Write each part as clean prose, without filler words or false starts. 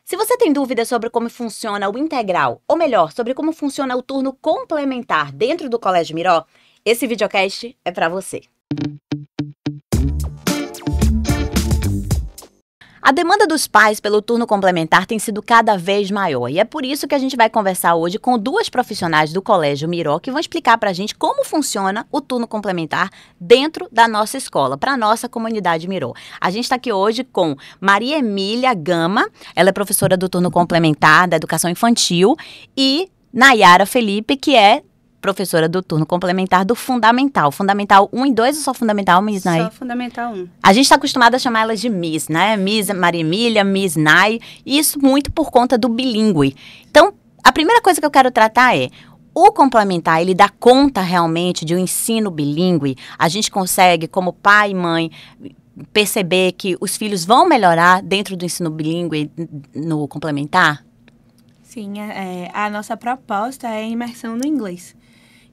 Se você tem dúvidas sobre como funciona o integral, ou melhor, sobre como funciona o turno complementar dentro do Colégio Miró, esse videocast é para você. A demanda dos pais pelo turno complementar tem sido cada vez maior e é por isso que a gente vai conversar hoje com duas profissionais do Colégio Miró que vão explicar para a gente como funciona o turno complementar dentro da nossa escola, para a nossa comunidade Miró. A gente está aqui hoje com Maria Emília Gama, ela é professora do turno complementar da educação infantil, e Nayara Felipe, que é professora do turno complementar do Fundamental. Fundamental 1 e 2 ou só Fundamental, Miss Nay? Só Fundamental 1. A gente está acostumada a chamar elas de Miss, né? Miss Maria Emília, Miss Nay. Isso muito por conta do bilíngue. Então, a primeira coisa que eu quero tratar é: o complementar, ele dá conta realmente de um ensino bilíngue? A gente consegue, como pai e mãe, perceber que os filhos vão melhorar dentro do ensino bilíngue no complementar? Sim, a nossa proposta é a imersão no inglês.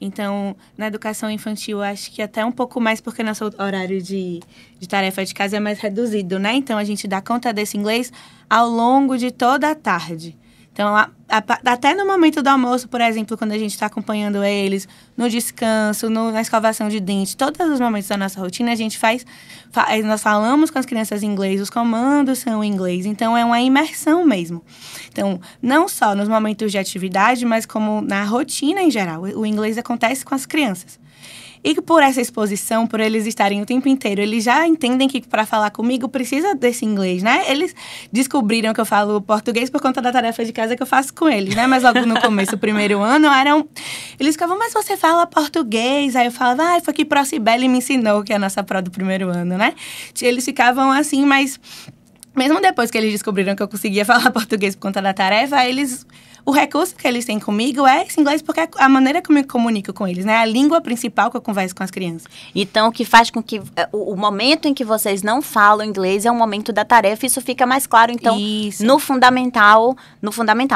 Então, na educação infantil, acho que até um pouco mais, porque nosso horário de tarefa de casa é mais reduzido, né? Então, a gente dá conta desse inglês ao longo de toda a tarde. Então, até no momento do almoço, por exemplo, quando a gente está acompanhando eles, no descanso, na escovação de dente, todos os momentos da nossa rotina, a gente nós falamos com as crianças em inglês, os comandos são em inglês. Então, é uma imersão mesmo. Então, não só nos momentos de atividade, mas como na rotina em geral. O inglês acontece com as crianças. E por essa exposição, por eles estarem o tempo inteiro, eles já entendem que para falar comigo precisa desse inglês, né? Eles descobriram que eu falo português por conta da tarefa de casa que eu faço com eles, né? Mas logo no começo, o primeiro ano, eles ficavam, mas você fala português? Aí eu falava, foi que Procibele me ensinou, que é a nossa pró do primeiro ano, né? Eles ficavam assim, mas mesmo depois que eles descobriram que eu conseguia falar português por conta da tarefa, o recurso que eles têm comigo é esse inglês, porque é a maneira como eu me comunico com eles, né? A língua principal que eu converso com as crianças. Então, o que faz com que o momento em que vocês não falam inglês é o momento da tarefa, isso fica mais claro, então, no fundamental,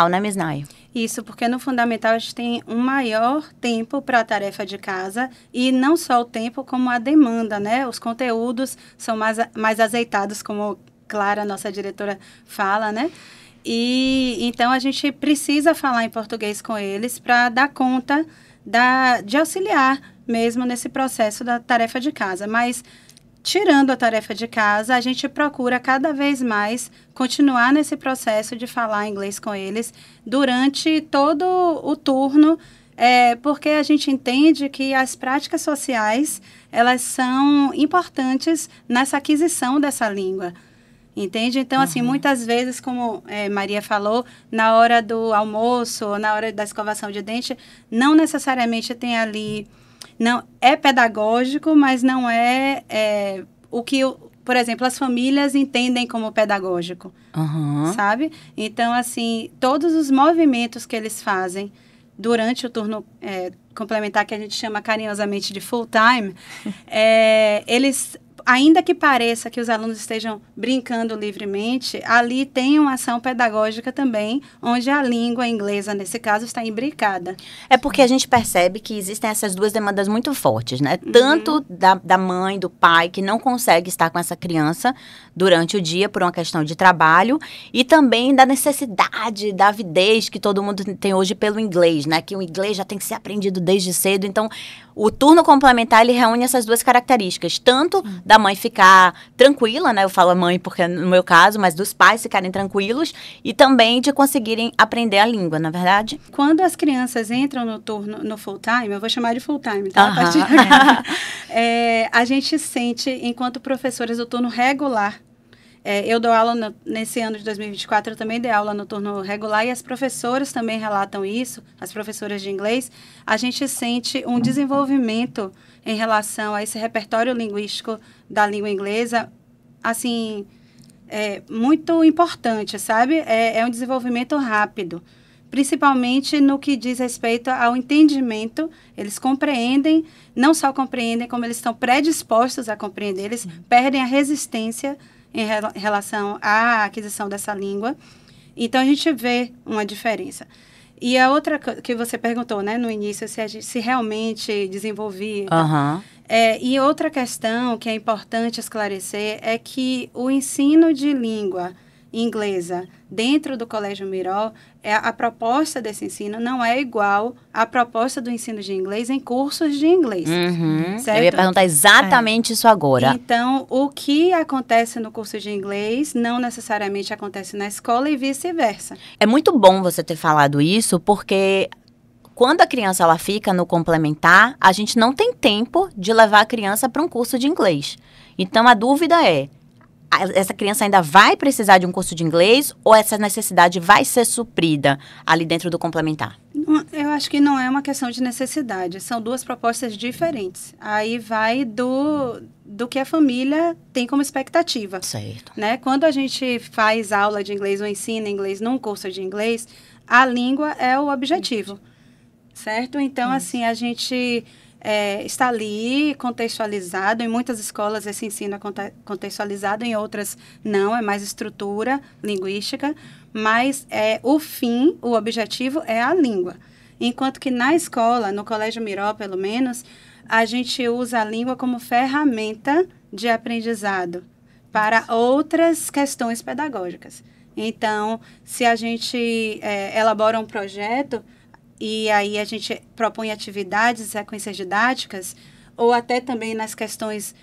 né, Miss Nay? Isso, porque no fundamental a gente tem um maior tempo para a tarefa de casa e não só o tempo, como a demanda, né? Os conteúdos são mais azeitados, como Clara, nossa diretora, fala, né? E então a gente precisa falar em português com eles para dar conta de auxiliar mesmo nesse processo da tarefa de casa. Mas, tirando a tarefa de casa, a gente procura cada vez mais continuar nesse processo de falar inglês com eles durante todo o turno, porque a gente entende que as práticas sociais, elas são importantes nessa aquisição dessa língua. Entende? Então, assim, muitas vezes, como Maria falou, na hora do almoço ou na hora da escovação de dente, não necessariamente tem ali... Não, é pedagógico, mas não é o que, por exemplo, as famílias entendem como pedagógico, sabe? Então, assim, todos os movimentos que eles fazem durante o turno complementar, que a gente chama carinhosamente de full time, eles... Ainda que pareça que os alunos estejam brincando livremente, ali tem uma ação pedagógica também, onde a língua inglesa, nesse caso, está imbricada. É porque a gente percebe que existem essas duas demandas muito fortes, né? Tanto da mãe, do pai, que não consegue estar com essa criança durante o dia por uma questão de trabalho, e também da necessidade, da avidez que todo mundo tem hoje pelo inglês, né? Que o inglês já tem que ser aprendido desde cedo. Então, o turno complementar, ele reúne essas duas características, tanto da mãe ficar tranquila, né? Eu falo a mãe porque no meu caso, mas dos pais ficarem tranquilos e também de conseguirem aprender a língua, na verdade? Quando as crianças entram no turno, no full time, eu vou chamar de full time, tá? A gente sente, enquanto professores do turno regular, eu dou aula nesse ano de 2024, eu também dei aula no turno regular e as professoras também relatam isso, as professoras de inglês. A gente sente um desenvolvimento em relação a esse repertório linguístico da língua inglesa, assim, muito importante, sabe? É um desenvolvimento rápido, principalmente no que diz respeito ao entendimento. Eles compreendem, não só compreendem, como eles estão predispostos a compreender, eles perdem a resistência em relação à aquisição dessa língua. Então, a gente vê uma diferença. E a outra que você perguntou, né, no início, se realmente desenvolvia. E outra questão que é importante esclarecer é que o ensino de língua inglesa dentro do Colégio Miró, a proposta desse ensino não é igual à proposta do ensino de inglês em cursos de inglês. Eu ia perguntar exatamente isso agora. Então, o que acontece no curso de inglês não necessariamente acontece na escola e vice-versa. É muito bom você ter falado isso, porque quando a criança ela fica no complementar, a gente não tem tempo de levar a criança para um curso de inglês. Então, a dúvida é, essa criança ainda vai precisar de um curso de inglês ou essa necessidade vai ser suprida ali dentro do complementar? Eu acho que não é uma questão de necessidade, são duas propostas diferentes. Aí vai do que a família tem como expectativa. Certo. Né? Quando a gente faz aula de inglês ou ensina inglês num curso de inglês, a língua é o objetivo, certo? Então, assim, a gente está ali contextualizado. Em muitas escolas esse ensino é contextualizado, em outras não, é mais estrutura linguística, mas o fim, o objetivo é a língua. Enquanto que na escola, no Colégio Miró, pelo menos, a gente usa a língua como ferramenta de aprendizado para outras questões pedagógicas. Então, se a gente elabora um projeto, e aí a gente propõe atividades, sequências didáticas, ou até também nas questões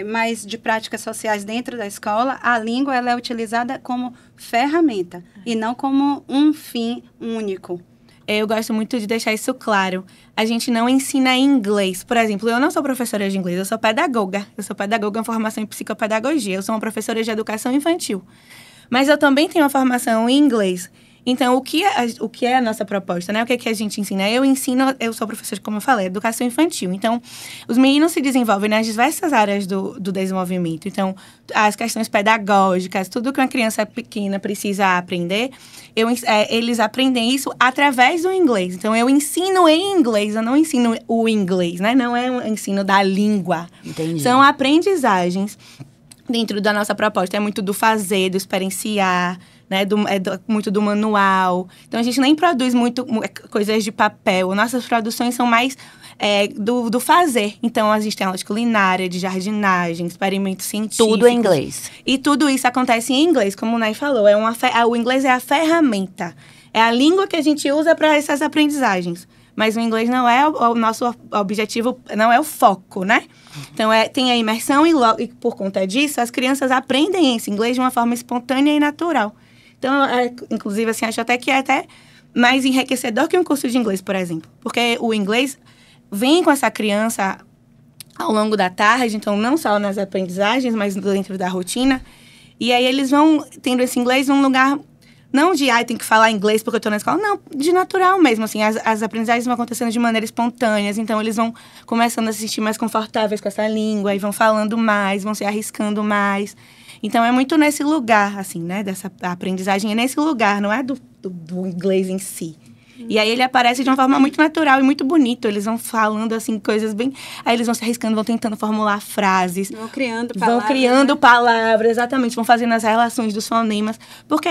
mais de práticas sociais dentro da escola, a língua ela é utilizada como ferramenta e não como um fim único. Eu gosto muito de deixar isso claro. A gente não ensina inglês. Por exemplo, eu não sou professora de inglês, eu sou pedagoga. Eu sou pedagoga em formação em psicopedagogia. Eu sou uma professora de educação infantil. Mas eu também tenho uma formação em inglês. Então, o que é a nossa proposta, né? O que é que a gente ensina? Eu sou professora, como eu falei, educação infantil. Então, os meninos se desenvolvem nas diversas áreas do desenvolvimento. Então, as questões pedagógicas, tudo que uma criança pequena precisa aprender, eles aprendem isso através do inglês. Então, eu ensino em inglês, eu não ensino o inglês, né? Não é um ensino da língua. Entendi. São aprendizagens dentro da nossa proposta. É muito do fazer, do experienciar, né, muito do manual. Então, a gente nem produz muito coisas de papel. Nossas produções são mais do fazer. Então, a gente tem aula de culinária, de jardinagem, experimentos científicos. Tudo em inglês. E tudo isso acontece em inglês, como o Nai falou. O inglês é a ferramenta. É a língua que a gente usa para essas aprendizagens. Mas o inglês não é o nosso objetivo, não é o foco, né? Então, tem a imersão e por conta disso, as crianças aprendem esse inglês de uma forma espontânea e natural. Então, inclusive, assim, acho até que é até mais enriquecedor que um curso de inglês, por exemplo. Porque o inglês vem com essa criança ao longo da tarde, então não só nas aprendizagens, mas dentro da rotina. E aí eles vão tendo esse inglês num lugar, não de, tem que falar inglês porque eu estou na escola, não, de natural mesmo, assim. As aprendizagens vão acontecendo de maneira espontânea, então eles vão começando a se sentir mais confortáveis com essa língua, e vão falando mais, vão se arriscando mais. Então, é muito nesse lugar, assim, né? Dessa aprendizagem é nesse lugar, não é do inglês em si. E aí, ele aparece de uma forma muito natural e muito bonito. Eles vão falando, assim, coisas bem... Aí, eles vão se arriscando, vão tentando formular frases. Vão criando palavras. Vão criando palavras, exatamente. Vão fazendo as relações dos fonemas. Porque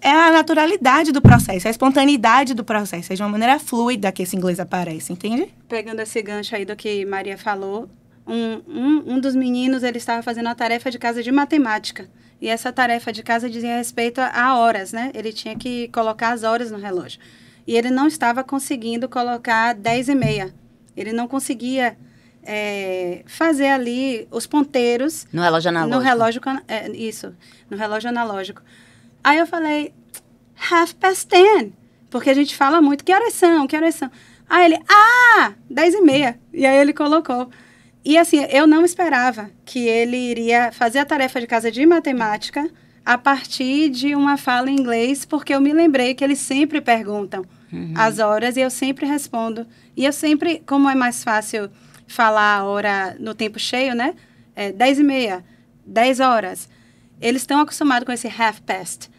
é a naturalidade do processo, a espontaneidade do processo. É de uma maneira fluida que esse inglês aparece, entende? Pegando esse gancho aí do que Maria falou... Um dos meninos, ele estava fazendo uma tarefa de casa de matemática. E essa tarefa de casa dizia respeito a horas, né? Ele tinha que colocar as horas no relógio. E ele não estava conseguindo colocar 10h30. Ele não conseguia fazer ali os ponteiros... No relógio analógico. No relógio analógico. Aí eu falei, 10:30. Porque a gente fala muito, que horas são? Aí ele, 10h30. E aí ele colocou... E assim, eu não esperava que ele iria fazer a tarefa de casa de matemática a partir de uma fala em inglês, porque eu me lembrei que eles sempre perguntam as horas e eu sempre respondo. E eu sempre, como é mais fácil falar a hora no tempo cheio, né? 10h30, 10 horas. Eles estão acostumados com esse half past.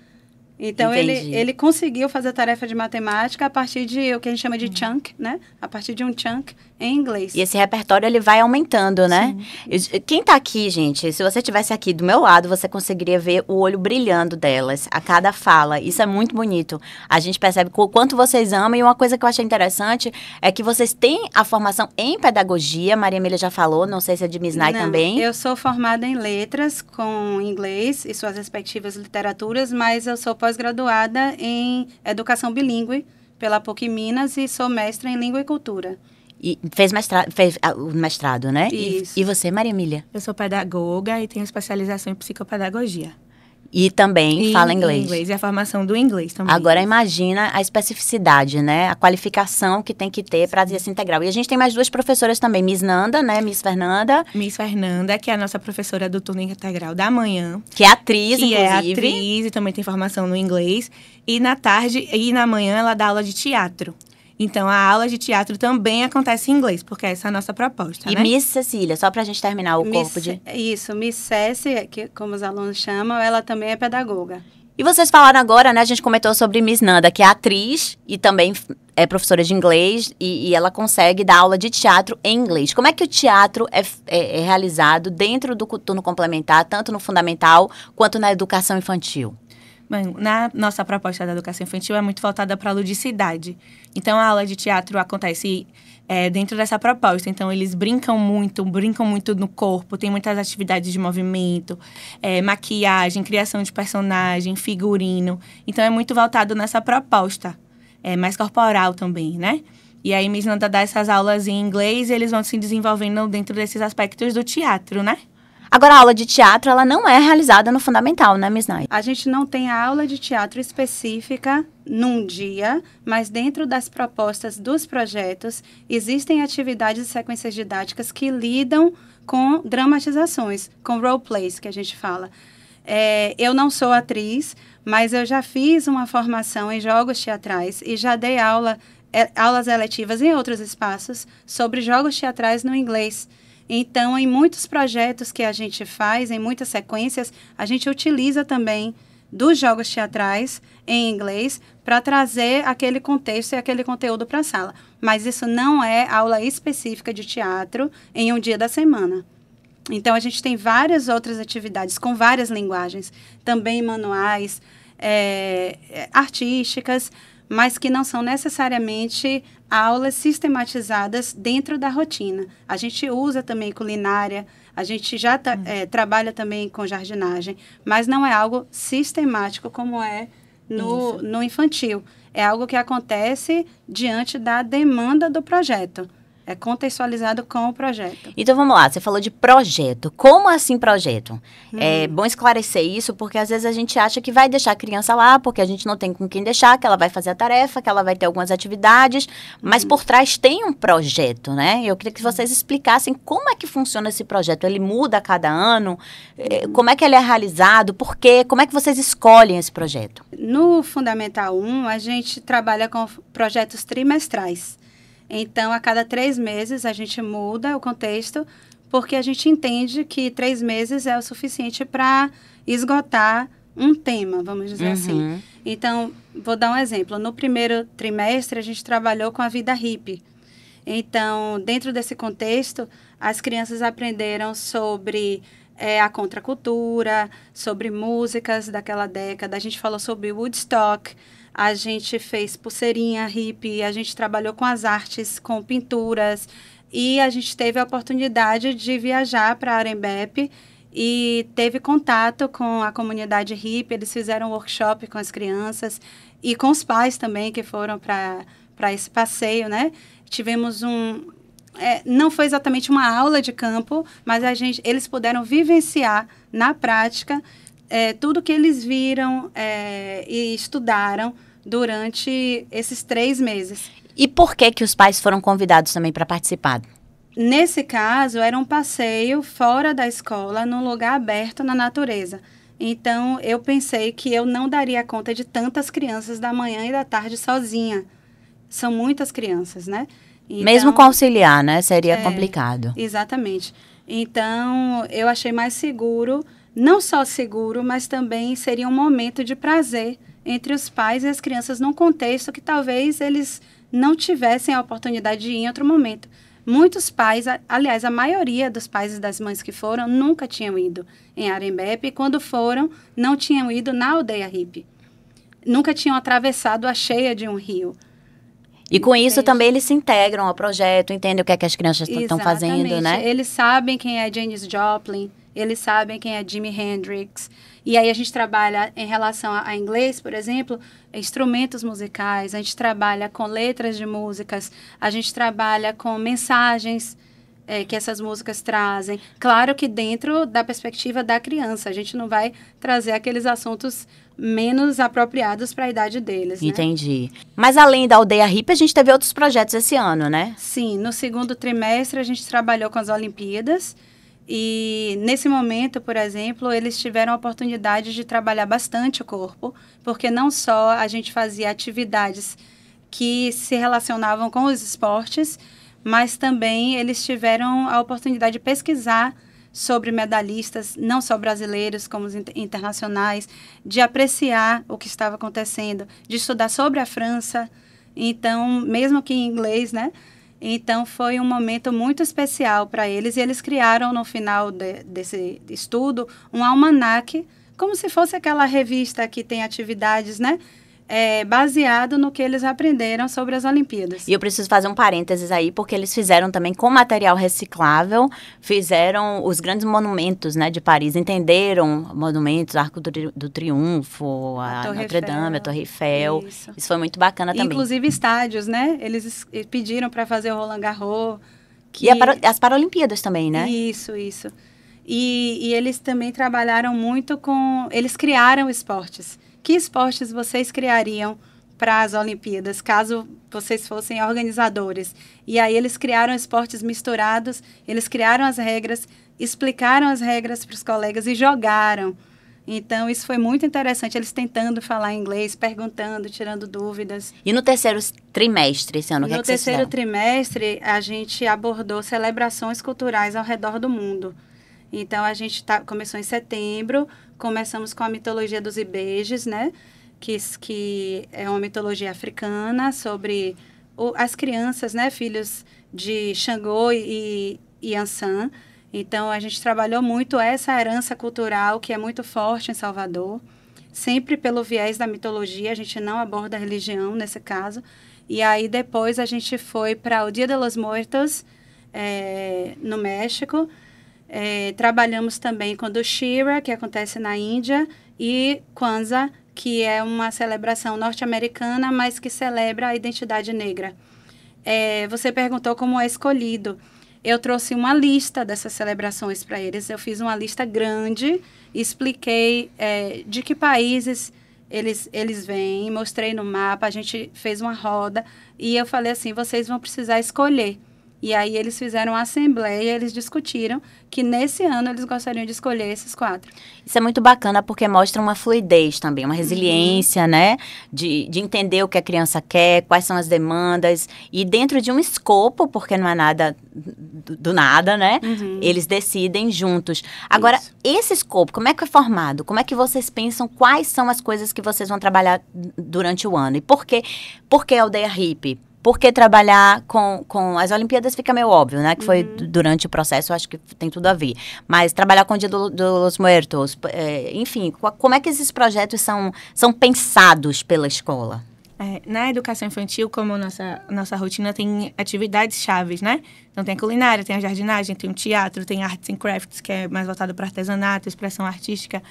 Então, Entendi. ele conseguiu fazer a tarefa de matemática a partir de o que a gente chama de chunk, né? A partir de um chunk em inglês. E esse repertório, ele vai aumentando, né? Quem tá aqui, gente, se você estivesse aqui do meu lado, você conseguiria ver o olho brilhando delas a cada fala. Isso é muito bonito. A gente percebe o quanto vocês amam. E uma coisa que eu achei interessante é que vocês têm a formação em pedagogia. Maria Emília já falou, não sei se é de Misnai também. Eu sou formada em letras com inglês e suas respectivas literaturas, mas eu sou pós-graduada em educação bilíngue pela PUC Minas e sou mestra em língua e cultura. E fez o mestrado, né? Isso. E você, Maria Emília? Eu sou pedagoga e tenho especialização em psicopedagogia. E também fala inglês. Inglês e a formação do inglês também. Agora, imagina a especificidade, né? A qualificação que tem que ter para essa integral. E a gente tem mais duas professoras também. Miss Nanda, né? Miss Fernanda. Miss Fernanda, que é a nossa professora do turno integral da manhã. Que é atriz, que inclusive. é atriz e também tem formação no inglês. E na tarde e na manhã ela dá aula de teatro. Então, a aula de teatro também acontece em inglês, porque essa é a nossa proposta, E né? Miss Cecília, só pra gente terminar o corpo de... Isso, Miss Ceci, que, como os alunos chamam, ela também é pedagoga. E vocês falaram agora, né? A gente comentou sobre Miss Nanda, que é atriz e também é professora de inglês. E ela consegue dar aula de teatro em inglês. Como é que o teatro é realizado dentro do turno complementar, tanto no fundamental quanto na educação infantil? Bem, na nossa proposta da educação infantil é muito voltada para a ludicidade. Então, a aula de teatro acontece dentro dessa proposta. Então, eles brincam muito no corpo, tem muitas atividades de movimento, maquiagem, criação de personagem, figurino. Então, é muito voltado nessa proposta, mais corporal também, né? E aí, Miss Nanda dá essas aulas em inglês e eles vão se desenvolvendo dentro desses aspectos do teatro, né? Agora, a aula de teatro, ela não é realizada no fundamental, né, Miss Nai? A gente não tem a aula de teatro específica num dia, mas dentro das propostas dos projetos, existem atividades e sequências didáticas que lidam com dramatizações, com roleplays, que a gente fala. Eu não sou atriz, mas eu já fiz uma formação em jogos teatrais e já dei aulas eletivas em outros espaços sobre jogos teatrais no inglês. Então, em muitos projetos que a gente faz, em muitas sequências, a gente utiliza também dos jogos teatrais em inglês para trazer aquele contexto e aquele conteúdo para a sala. Mas isso não é aula específica de teatro em um dia da semana. Então, a gente tem várias outras atividades com várias linguagens, também manuais, artísticas, mas que não são necessariamente aulas sistematizadas dentro da rotina. A gente usa também culinária, a gente já trabalha também com jardinagem, mas não é algo sistemático como é no infantil. É algo que acontece diante da demanda do projeto. É contextualizado com o projeto. Então, vamos lá. Você falou de projeto. Como assim projeto? É bom esclarecer isso, porque às vezes a gente acha que vai deixar a criança lá, porque a gente não tem com quem deixar, que ela vai fazer a tarefa, que ela vai ter algumas atividades, mas por trás tem um projeto, né? Eu queria que vocês explicassem como é que funciona esse projeto. Ele muda a cada ano? Como é que ele é realizado? Por quê? Como é que vocês escolhem esse projeto? No Fundamental 1, a gente trabalha com projetos trimestrais. Então, a cada 3 meses, a gente muda o contexto, porque a gente entende que 3 meses é o suficiente para esgotar um tema, vamos dizer assim. Então, vou dar um exemplo. No primeiro trimestre, a gente trabalhou com a vida hippie. Então, dentro desse contexto, as crianças aprenderam sobre a contracultura, sobre músicas daquela década. A gente falou sobre Woodstock. A gente fez pulseirinha hippie, a gente trabalhou com as artes, com pinturas, e a gente teve a oportunidade de viajar para Arembepe e teve contato com a comunidade hippie. Eles fizeram um workshop com as crianças e com os pais também que foram para esse passeio, né? Tivemos não foi exatamente uma aula de campo, mas eles puderam vivenciar na prática tudo que eles viram e estudaram durante esses 3 meses. E por que os pais foram convidados também para participar? Nesse caso, era um passeio fora da escola, num lugar aberto na natureza. Então, eu pensei que eu não daria conta de tantas crianças da manhã e da tarde sozinha. São muitas crianças, né? Então, mesmo com auxiliar, né? Seria complicado. Exatamente. Então, eu achei mais seguro, não só seguro, mas também seria um momento de prazer entre os pais e as crianças num contexto que talvez eles não tivessem a oportunidade de ir em outro momento. Muitos pais, aliás, a maioria dos pais e das mães que foram, nunca tinham ido em Arembepe, e quando foram, não tinham ido na aldeia hippie. Nunca tinham atravessado a cheia de um rio. E com isso também eles se integram ao projeto, entendem o que é que as crianças estão fazendo, né? Eles sabem quem é Janis Joplin, eles sabem quem é Jimi Hendrix. E aí a gente trabalha em relação a inglês, por exemplo, instrumentos musicais, a gente trabalha com letras de músicas, a gente trabalha com mensagens que essas músicas trazem. Claro que dentro da perspectiva da criança, a gente não vai trazer aqueles assuntos menos apropriados para a idade deles, né? Entendi. Mas além da aldeia hippie, a gente teve outros projetos esse ano, né? Sim, no segundo trimestre a gente trabalhou com as Olimpíadas e nesse momento, por exemplo, eles tiveram a oportunidade de trabalhar bastante o corpo, porque não só a gente fazia atividades que se relacionavam com os esportes, mas também eles tiveram a oportunidade de pesquisar sobre medalhistas, não só brasileiros, como os internacionais, de apreciar o que estava acontecendo, de estudar sobre a França, então, mesmo que em inglês, né? Então, foi um momento muito especial para eles, e eles criaram, no final desse estudo, um almanaque, como se fosse aquela revista que tem atividades, né? Baseado no que eles aprenderam sobre as Olimpíadas. E eu preciso fazer um parênteses aí, porque eles fizeram também com material reciclável, fizeram os grandes monumentos, né, de Paris, entenderam monumentos, Arco do Triunfo, a Notre Dame, a Torre Eiffel. Isso foi muito bacana também. Inclusive estádios, né? Eles pediram para fazer o Roland Garros. E as Paralimpíadas também, né? Isso. E eles também trabalharam muito com... Eles criaram esportes. Que esportes vocês criariam para as Olimpíadas, caso vocês fossem organizadores? E aí eles criaram esportes misturados, eles criaram as regras, explicaram as regras para os colegas e jogaram. Então, isso foi muito interessante, eles tentando falar inglês, perguntando, tirando dúvidas. E no terceiro trimestre, esse ano, o que é que vocês fizeram? No terceiro trimestre, a gente abordou celebrações culturais ao redor do mundo. Então, a gente começou em setembro, começamos com a mitologia dos Ibejes, né? Que é uma mitologia africana sobre as crianças, né? Filhos de Xangô e Ansan. Então, a gente trabalhou muito essa herança cultural que é muito forte em Salvador. Sempre pelo viés da mitologia, a gente não aborda a religião nesse caso. E aí, depois, a gente foi para o Dia de los Muertos, no México. Trabalhamos também com Dussehra, que acontece na Índia, e Kwanzaa, que é uma celebração norte-americana, mas que celebra a identidade negra. Você perguntou como é escolhido. Eu trouxe uma lista dessas celebrações para eles. Eu fiz uma lista grande, expliquei de que países eles vêm, mostrei no mapa, a gente fez uma roda, e eu falei assim, vocês vão precisar escolher. E aí eles fizeram uma assembleia, eles discutiram que nesse ano eles gostariam de escolher esses 4. Isso é muito bacana porque mostra uma fluidez também, uma resiliência, né? De entender o que a criança quer, quais são as demandas. E dentro de um escopo, porque não é nada do nada, né? Eles decidem juntos. Agora, esse escopo, como é que é formado? Como é que vocês pensam quais são as coisas que vocês vão trabalhar durante o ano? E por que a aldeia hippie? Porque trabalhar com as Olimpíadas fica meio óbvio, né? Que foi durante o processo, eu acho que tem tudo a ver. Mas trabalhar com o Dia dos Muertos, enfim, como é que esses projetos são pensados pela escola? Na educação infantil, como nossa rotina tem atividades chaves, né? Então, tem a culinária, tem a jardinagem, tem o teatro, tem arts and crafts, que é mais voltado para artesanato, expressão artística.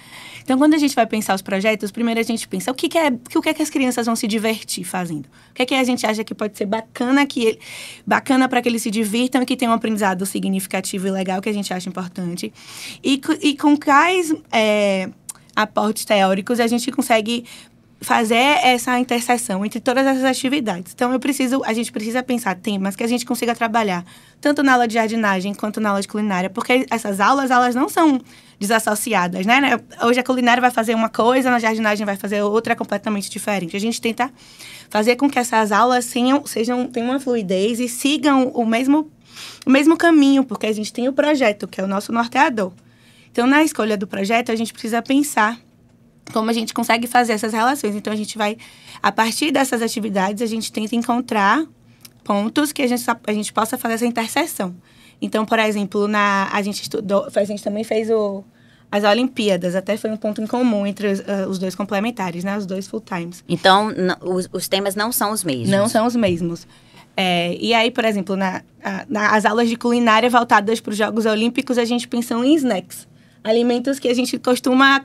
Então, quando a gente vai pensar os projetos, primeiro a gente pensa o que é que as crianças vão se divertir fazendo. O que é que a gente acha que pode ser bacana para que eles se divirtam e que tenham um aprendizado significativo e legal, que a gente acha importante. E com quais aportes teóricos a gente consegue fazer essa interseção entre todas essas atividades. Então, a gente precisa pensar temas que a gente consiga trabalhar, tanto na aula de jardinagem quanto na aula de culinária, porque essas aulas, elas não são desassociadas, né? Hoje a culinária vai fazer uma coisa, na jardinagem vai fazer outra completamente diferente. A gente tenta fazer com que essas aulas tenham uma fluidez e sigam o mesmo caminho, porque a gente tem o projeto, que é o nosso norteador. Então, na escolha do projeto, a gente precisa pensar como a gente consegue fazer essas relações. Então, a gente vai, a partir dessas atividades, a gente tenta encontrar pontos que a gente possa fazer essa interseção. Então, por exemplo, a gente também fez as Olimpíadas, até foi um ponto em comum entre os dois complementares, né? Os dois full-times. Então, os temas não são os mesmos? Não são os mesmos. E aí, por exemplo, as aulas de culinária voltadas para os Jogos Olímpicos, a gente pensou em snacks. Alimentos que a gente costuma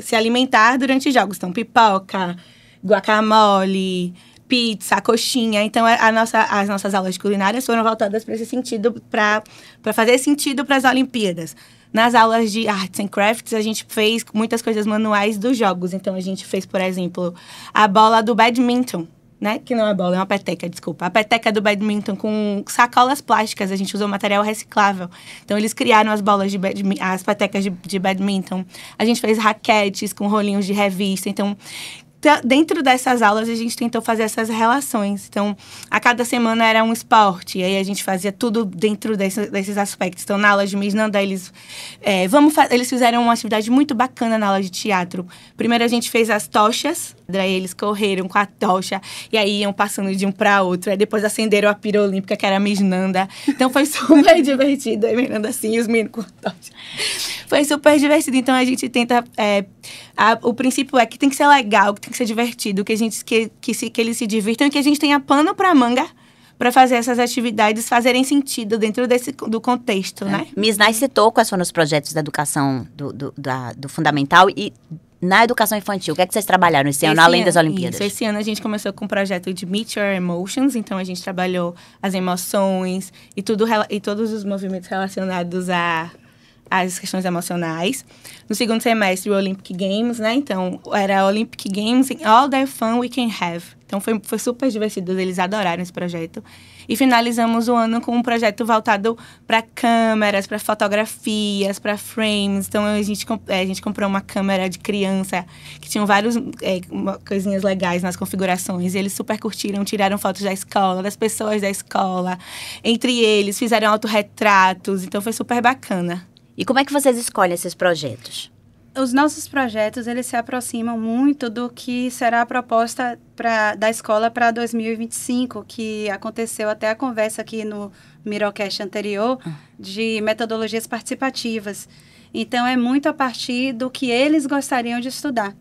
se alimentar durante os jogos. Então, pipoca, guacamole, pizza, coxinha. Então, as nossas aulas de culinária foram voltadas para esse sentido, para fazer sentido para as Olimpíadas. Nas aulas de Arts and Crafts, a gente fez muitas coisas manuais dos jogos. Então, a gente fez, por exemplo, a bola do badminton, né? Que não é bola, é uma peteca, desculpa. A peteca do badminton com sacolas plásticas. A gente usou material reciclável. Então, eles criaram as bolas as petecas de badminton. A gente fez raquetes com rolinhos de revista. Então, dentro dessas aulas, a gente tentou fazer essas relações. Então, a cada semana era um esporte. E aí, a gente fazia tudo dentro desses aspectos. Então, na aula de Miss Nanda, eles fizeram uma atividade muito bacana na aula de teatro. Primeiro, a gente fez as tochas. Daí, eles correram com a tocha. E aí, iam passando de um para outro. Aí, depois, acenderam a pira olímpica, que era a Miss Nanda. Então, foi super divertido. Aí, Miranda assim, e os meninos com a tocha. Foi super divertido. Então, a gente tenta... o princípio é que tem que ser legal, que tem que ser divertido, que eles se divirtam e que a gente tenha pano para manga para fazer essas atividades fazerem sentido dentro do contexto, né? Miss Nai citou quais foram os projetos da educação do fundamental e na educação infantil. O que é que vocês trabalharam esse ano, além das Olimpíadas? Esse ano a gente começou com um projeto de Meet Your Emotions. Então, a gente trabalhou as emoções e todos os movimentos relacionados às questões emocionais. No segundo semestre, o Olympic Games, né? Então, era Olympic Games and all the fun we can have. Então, foi super divertido. Eles adoraram esse projeto. E finalizamos o ano com um projeto voltado para câmeras, para fotografias, para frames. Então, a gente comprou uma câmera de criança que tinha várias coisinhas legais nas configurações. E eles super curtiram, tiraram fotos da escola, das pessoas da escola. Entre eles, fizeram autorretratos. Então, foi super bacana. E como é que vocês escolhem esses projetos? Os nossos projetos, eles se aproximam muito do que será a proposta da escola para 2025, que aconteceu até a conversa aqui no Mirocast anterior, de metodologias participativas. Então, é muito a partir do que eles gostariam de estudar.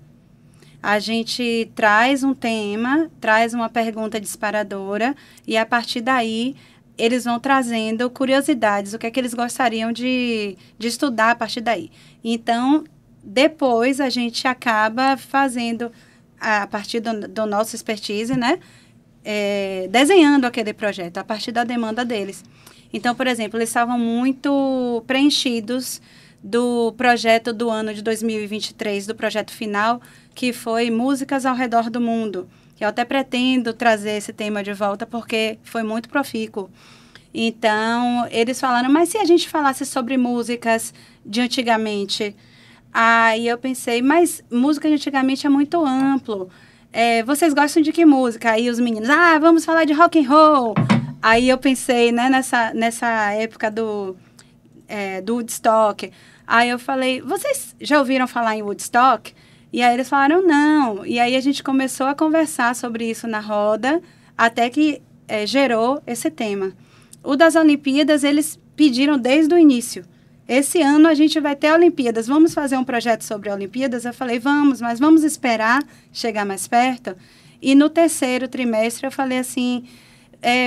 A gente traz um tema, traz uma pergunta disparadora e, a partir daí, eles vão trazendo curiosidades, o que é que eles gostariam de estudar a partir daí. Então, depois a gente acaba fazendo, a partir do nosso expertise, né? Desenhando aquele projeto, a partir da demanda deles. Então, por exemplo, eles estavam muito preenchidos do projeto do ano de 2023, do projeto final, que foi Músicas ao Redor do Mundo. Eu até pretendo trazer esse tema de volta porque foi muito profícuo. Então, eles falaram, mas se a gente falasse sobre músicas de antigamente? Aí eu pensei, mas música de antigamente é muito amplo. Vocês gostam de que música? Aí os meninos, vamos falar de rock and roll. Aí eu pensei, né, nessa época do Woodstock. Aí eu falei, vocês já ouviram falar em Woodstock? E aí eles falaram, não. E aí a gente começou a conversar sobre isso na roda, até que gerou esse tema. O das Olimpíadas, eles pediram desde o início. Esse ano a gente vai ter Olimpíadas. Vamos fazer um projeto sobre Olimpíadas? Eu falei, vamos, mas vamos esperar chegar mais perto. E no terceiro trimestre eu falei assim,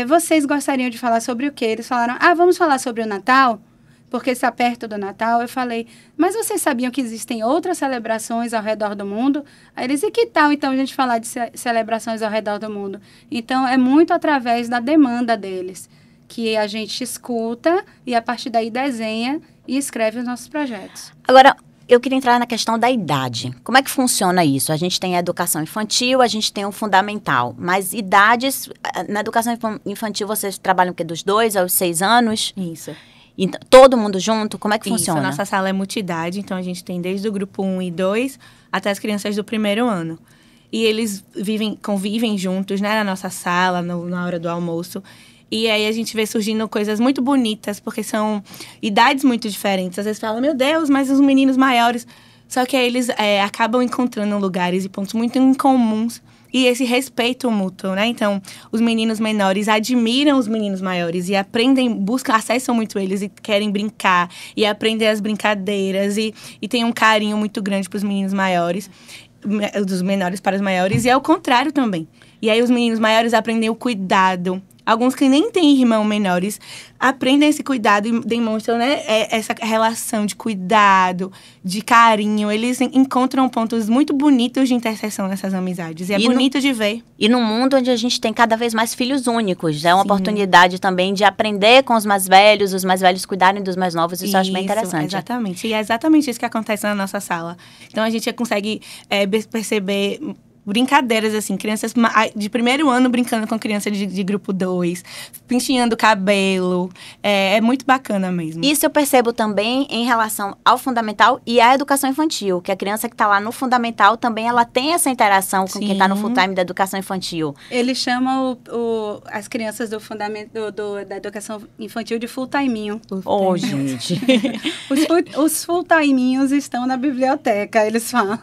vocês gostariam de falar sobre o quê? Eles falaram, vamos falar sobre o Natal? Porque está perto do Natal. Eu falei, mas vocês sabiam que existem outras celebrações ao redor do mundo? Aí eles, e que tal, então, a gente falar de celebrações ao redor do mundo? Então, é muito através da demanda deles, que a gente escuta e, a partir daí, desenha e escreve os nossos projetos. Agora, eu queria entrar na questão da idade. Como é que funciona isso? A gente tem a educação infantil, a gente tem o fundamental. Mas idades, na educação infantil, vocês trabalham o quê? Dos 2 aos 6 anos? Isso. Então, todo mundo junto? Como é que funciona? Isso, a nossa sala é multidade, então a gente tem desde o grupo 1 e 2 até as crianças do primeiro ano. E eles convivem juntos, né, na nossa sala, na hora do almoço. E aí a gente vê surgindo coisas muito bonitas, porque são idades muito diferentes. Às vezes fala, meu Deus, mas os meninos maiores... Só que aí eles acabam encontrando lugares e pontos muito incomuns e esse respeito mútuo, né? Então, os meninos menores admiram os meninos maiores e aprendem, acessam muito eles e querem brincar e aprender as brincadeiras e tem um carinho muito grande para os meninos maiores, dos menores para os maiores, e é o contrário também. E aí os meninos maiores aprendem o cuidado. Alguns que nem têm irmãos menores aprendem esse cuidado e demonstram, né, essa relação de cuidado, de carinho. Eles encontram pontos muito bonitos de interseção nessas amizades. E é bonito de ver. E num mundo onde a gente tem cada vez mais filhos únicos, é uma oportunidade também de aprender com os mais velhos cuidarem dos mais novos. Isso eu acho bem interessante. Exatamente. E é exatamente isso que acontece na nossa sala. Então, a gente consegue perceber brincadeiras, assim, crianças de primeiro ano brincando com criança de grupo 2, penteando o cabelo. É muito bacana mesmo. Isso eu percebo também em relação ao fundamental e à educação infantil, que a criança que está lá no fundamental também ela tem essa interação com quem está no full time da educação infantil. Ele chama as crianças do fundamento da educação infantil de full timinho. Oh, gente. Os full timinhos estão na biblioteca, eles falam.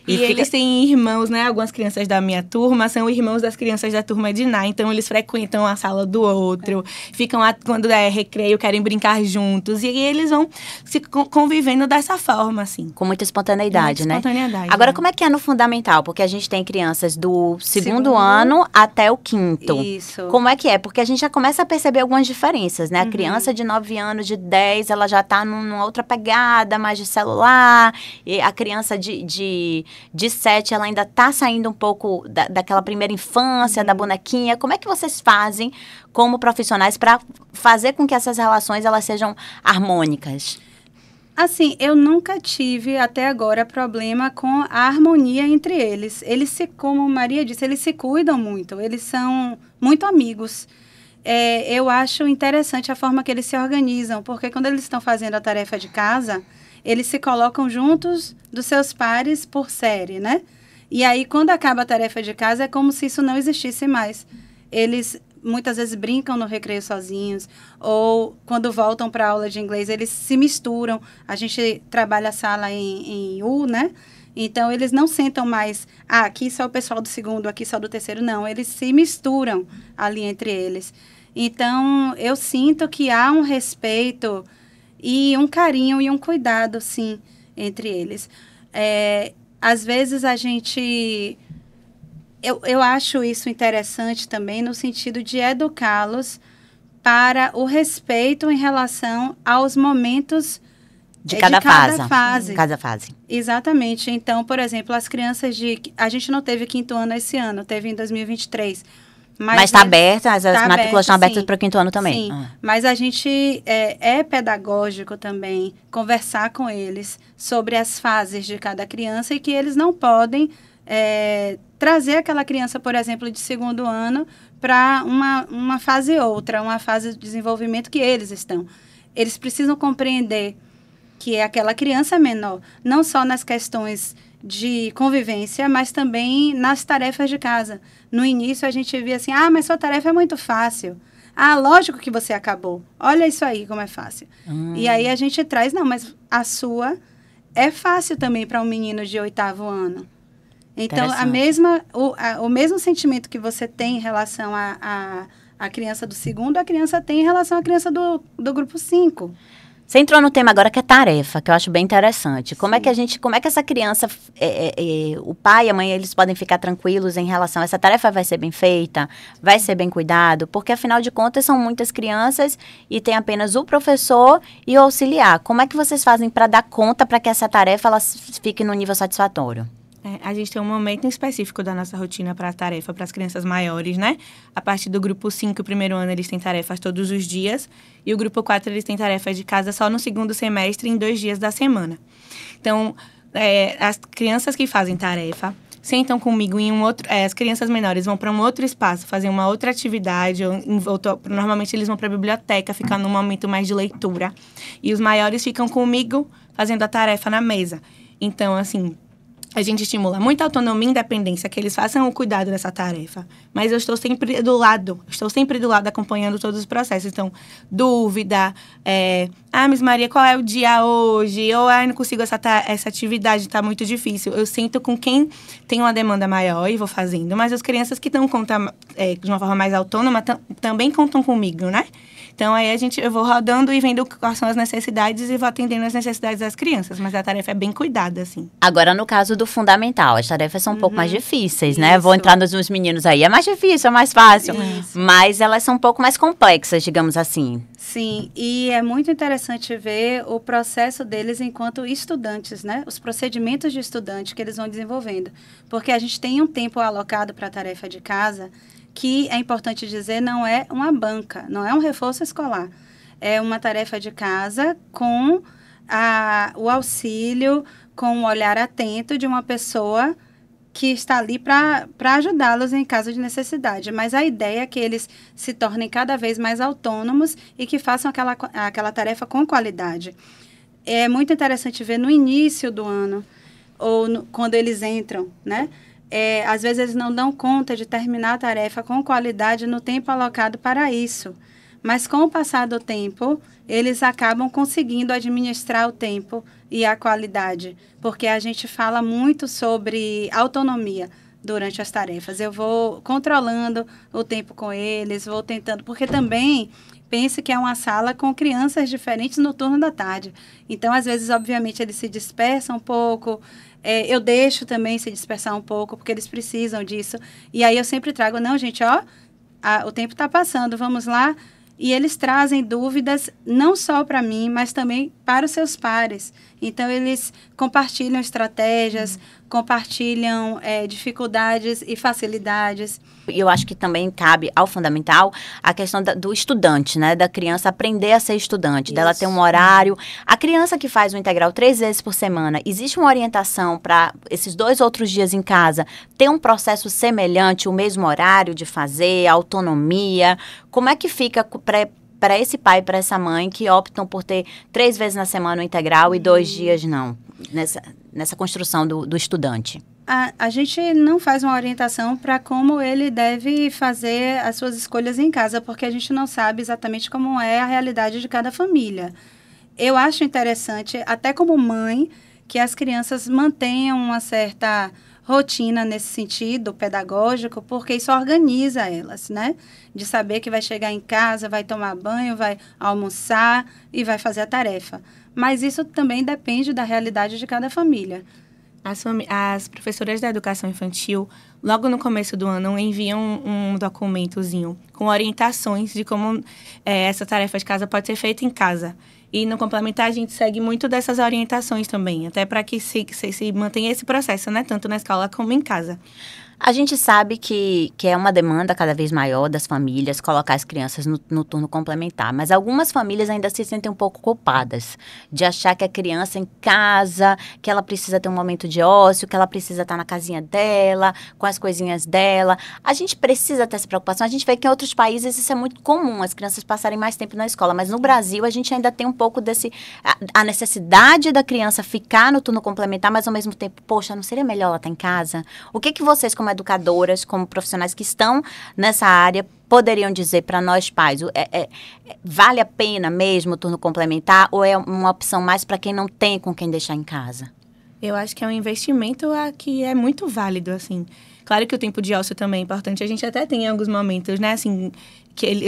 E eles têm irmãos, né? Algumas crianças da minha turma são irmãos das crianças da turma de Ná. Então, eles frequentam a sala do outro. Ficam lá, quando é recreio, querem brincar juntos. E eles vão se convivendo dessa forma, assim. Com muita espontaneidade, né? Agora, como é que é no fundamental? Porque a gente tem crianças do segundo ano até o quinto. Isso. Como é que é? Porque a gente já começa a perceber algumas diferenças, né? A criança de 9 anos, de 10, ela já tá numa outra pegada, mais de celular. E a criança de 7, ela ainda tá saindo um pouco daquela primeira infância, da bonequinha. Como é que vocês fazem como profissionais para fazer com que essas relações elas sejam harmônicas? Assim, eu nunca tive até agora problema com a harmonia entre eles. Eles como Maria disse, eles se cuidam muito, eles são muito amigos. Eu acho interessante a forma que eles se organizam, porque quando eles estão fazendo a tarefa de casa, eles se colocam juntos dos seus pares por série, né? E aí, quando acaba a tarefa de casa, é como se isso não existisse mais. Eles muitas vezes brincam no recreio sozinhos, ou quando voltam para a aula de inglês, eles se misturam. A gente trabalha a sala em U, né? Então, eles não sentam mais, aqui só o pessoal do segundo, aqui só do terceiro. Não, eles se misturam ali entre eles. Então, eu sinto que há um respeito e um carinho e um cuidado, sim, entre eles. Às vezes a gente... Eu acho isso interessante também no sentido de educá-los para o respeito em relação aos momentos de cada fase. Cada fase. Exatamente. Então, por exemplo, as crianças a gente não teve quinto ano esse ano, teve em 2023. Mas está aberta, as matrículas estão abertas para o quinto ano também. Sim, mas a gente é pedagógico também conversar com eles sobre as fases de cada criança e que eles não podem trazer aquela criança, por exemplo, de segundo ano para uma fase outra, uma fase de desenvolvimento que eles estão. Eles precisam compreender que aquela criança é menor, não só nas questões de convivência, mas também nas tarefas de casa. No início, a gente via assim, mas sua tarefa é muito fácil. Lógico que você acabou. Olha isso aí, como é fácil. E aí, a gente traz, não, mas a sua é fácil também para um menino de 8º ano. Então, o mesmo sentimento que você tem em relação à criança do segundo, a criança tem em relação à criança do grupo 5. Você entrou no tema agora que é tarefa, que eu acho bem interessante. Como é que essa criança, o pai e a mãe, eles podem ficar tranquilos em relação a essa tarefa vai ser bem feita, vai ser bem cuidado, porque afinal de contas são muitas crianças e tem apenas o professor e o auxiliar. Como é que vocês fazem para dar conta para que essa tarefa ela fique no nível satisfatório? A gente tem um momento específico da nossa rotina para a tarefa para as crianças maiores, né? A partir do grupo 5, o primeiro ano, eles têm tarefas todos os dias. E o grupo 4, eles têm tarefas de casa só no segundo semestre, em 2 dias da semana. Então, as crianças que fazem tarefa sentam comigo em um outro... as crianças menores vão para um outro espaço, fazer uma outra atividade. Normalmente, eles vão para a biblioteca, ficar num momento mais de leitura. E os maiores ficam comigo fazendo a tarefa na mesa. Então, assim... a gente estimula muita autonomia e independência, que eles façam o cuidado dessa tarefa. Mas eu estou sempre do lado acompanhando todos os processos. Então, dúvida, Miss Maria, qual é o dia hoje? Ou, não consigo essa atividade, está muito difícil. Eu sinto com quem tem uma demanda maior e vou fazendo. Mas as crianças que estão de uma forma mais autônoma também contam comigo, né? Então, aí eu vou rodando e vendo quais são as necessidades e vou atendendo as necessidades das crianças. Mas a tarefa é bem cuidada, assim. Agora, no caso do fundamental, as tarefas são um pouco mais difíceis, né? Vou entrar nos meninos aí. É mais difícil, é mais fácil. Isso. Mas elas são um pouco mais complexas, digamos assim. Sim, e é muito interessante ver o processo deles enquanto estudantes, né? Os procedimentos de estudante que eles vão desenvolvendo. Porque a gente tem um tempo alocado para a tarefa de casa que, é importante dizer, não é uma banca, não é um reforço escolar. É uma tarefa de casa com o auxílio, com um olhar atento de uma pessoa que está ali para ajudá-los em caso de necessidade. Mas a ideia é que eles se tornem cada vez mais autônomos e que façam aquela tarefa com qualidade. É muito interessante ver no início do ano, ou quando eles entram, né? Às vezes eles não dão conta de terminar a tarefa com qualidade no tempo alocado para isso. Mas com o passar do tempo, eles acabam conseguindo administrar o tempo e a qualidade, porque a gente fala muito sobre autonomia durante as tarefas. Eu vou controlando o tempo com eles, vou tentando, porque também pense que é uma sala com crianças diferentes no turno da tarde. Então, às vezes, obviamente, eles se dispersam um pouco. Eu deixo também se dispersar um pouco, porque eles precisam disso. E aí eu sempre trago, não, gente, o tempo está passando, vamos lá. E eles trazem dúvidas não só para mim, mas também para os seus pares. Então, eles compartilham estratégias, compartilham dificuldades e facilidades. E eu acho que também cabe ao fundamental a questão do estudante, né? Da criança aprender a ser estudante, isso, dela ter um horário. A criança que faz o integral 3 vezes por semana, existe uma orientação para esses 2 outros dias em casa ter um processo semelhante, o mesmo horário de fazer, autonomia? Como é que fica para esse pai e para essa mãe que optam por ter 3 vezes na semana o integral e 2 dias não, nessa construção do estudante? A gente não faz uma orientação para como ele deve fazer as suas escolhas em casa, porque a gente não sabe exatamente como é a realidade de cada família. Eu acho interessante, até como mãe, que as crianças mantenham uma certa rotina nesse sentido pedagógico, porque isso organiza elas, né? De saber que vai chegar em casa, vai tomar banho, vai almoçar e vai fazer a tarefa. Mas isso também depende da realidade de cada família. As professoras da educação infantil, logo no começo do ano, enviam um documentozinho com orientações de como essa tarefa de casa pode ser feita em casa. E no complementar, a gente segue muito dessas orientações também, até para que se mantenha esse processo, né? Tanto na escola como em casa. A gente sabe que é uma demanda cada vez maior das famílias colocar as crianças no turno complementar, mas algumas famílias ainda se sentem um pouco culpadas de achar que a criança em casa, que ela precisa ter um momento de ócio, que ela precisa estar na casinha dela, com as coisinhas dela. A gente precisa ter essa preocupação. A gente vê que em outros países isso é muito comum, as crianças passarem mais tempo na escola, mas no Brasil a gente ainda tem um pouco a necessidade da criança ficar no turno complementar, mas ao mesmo tempo, poxa, não seria melhor ela estar em casa? O que vocês, como educadoras, como profissionais que estão nessa área, poderiam dizer para nós pais? Vale a pena mesmo o turno complementar ou é uma opção mais para quem não tem com quem deixar em casa? Eu acho que é um investimento que é muito válido, assim. Claro que o tempo de ócio também é importante. A gente até tem em alguns momentos, né, assim,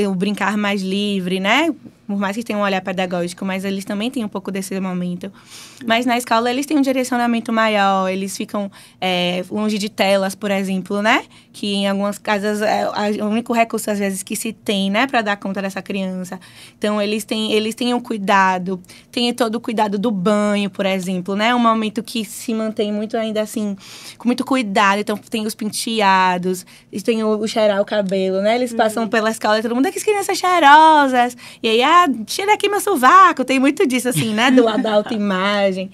o brincar mais livre, né? Por mais que tenham um olhar pedagógico, mas eles também têm um pouco desse momento. Mas na escola eles têm um direcionamento maior, eles ficam longe de telas, por exemplo, né? Que em algumas casas é o único recurso, às vezes, que se tem, né? Para dar conta dessa criança. Então, eles têm um cuidado, tem todo o cuidado do banho, por exemplo, né? Um momento que se mantém muito ainda assim, com muito cuidado. Então, tem os penteados, tem o cheirar o cabelo, né? Eles passam pela escola e todo mundo, que crianças cheirosas. E aí, cheira aqui meu sovaco. Tem muito disso, assim, né? Da autoimagem.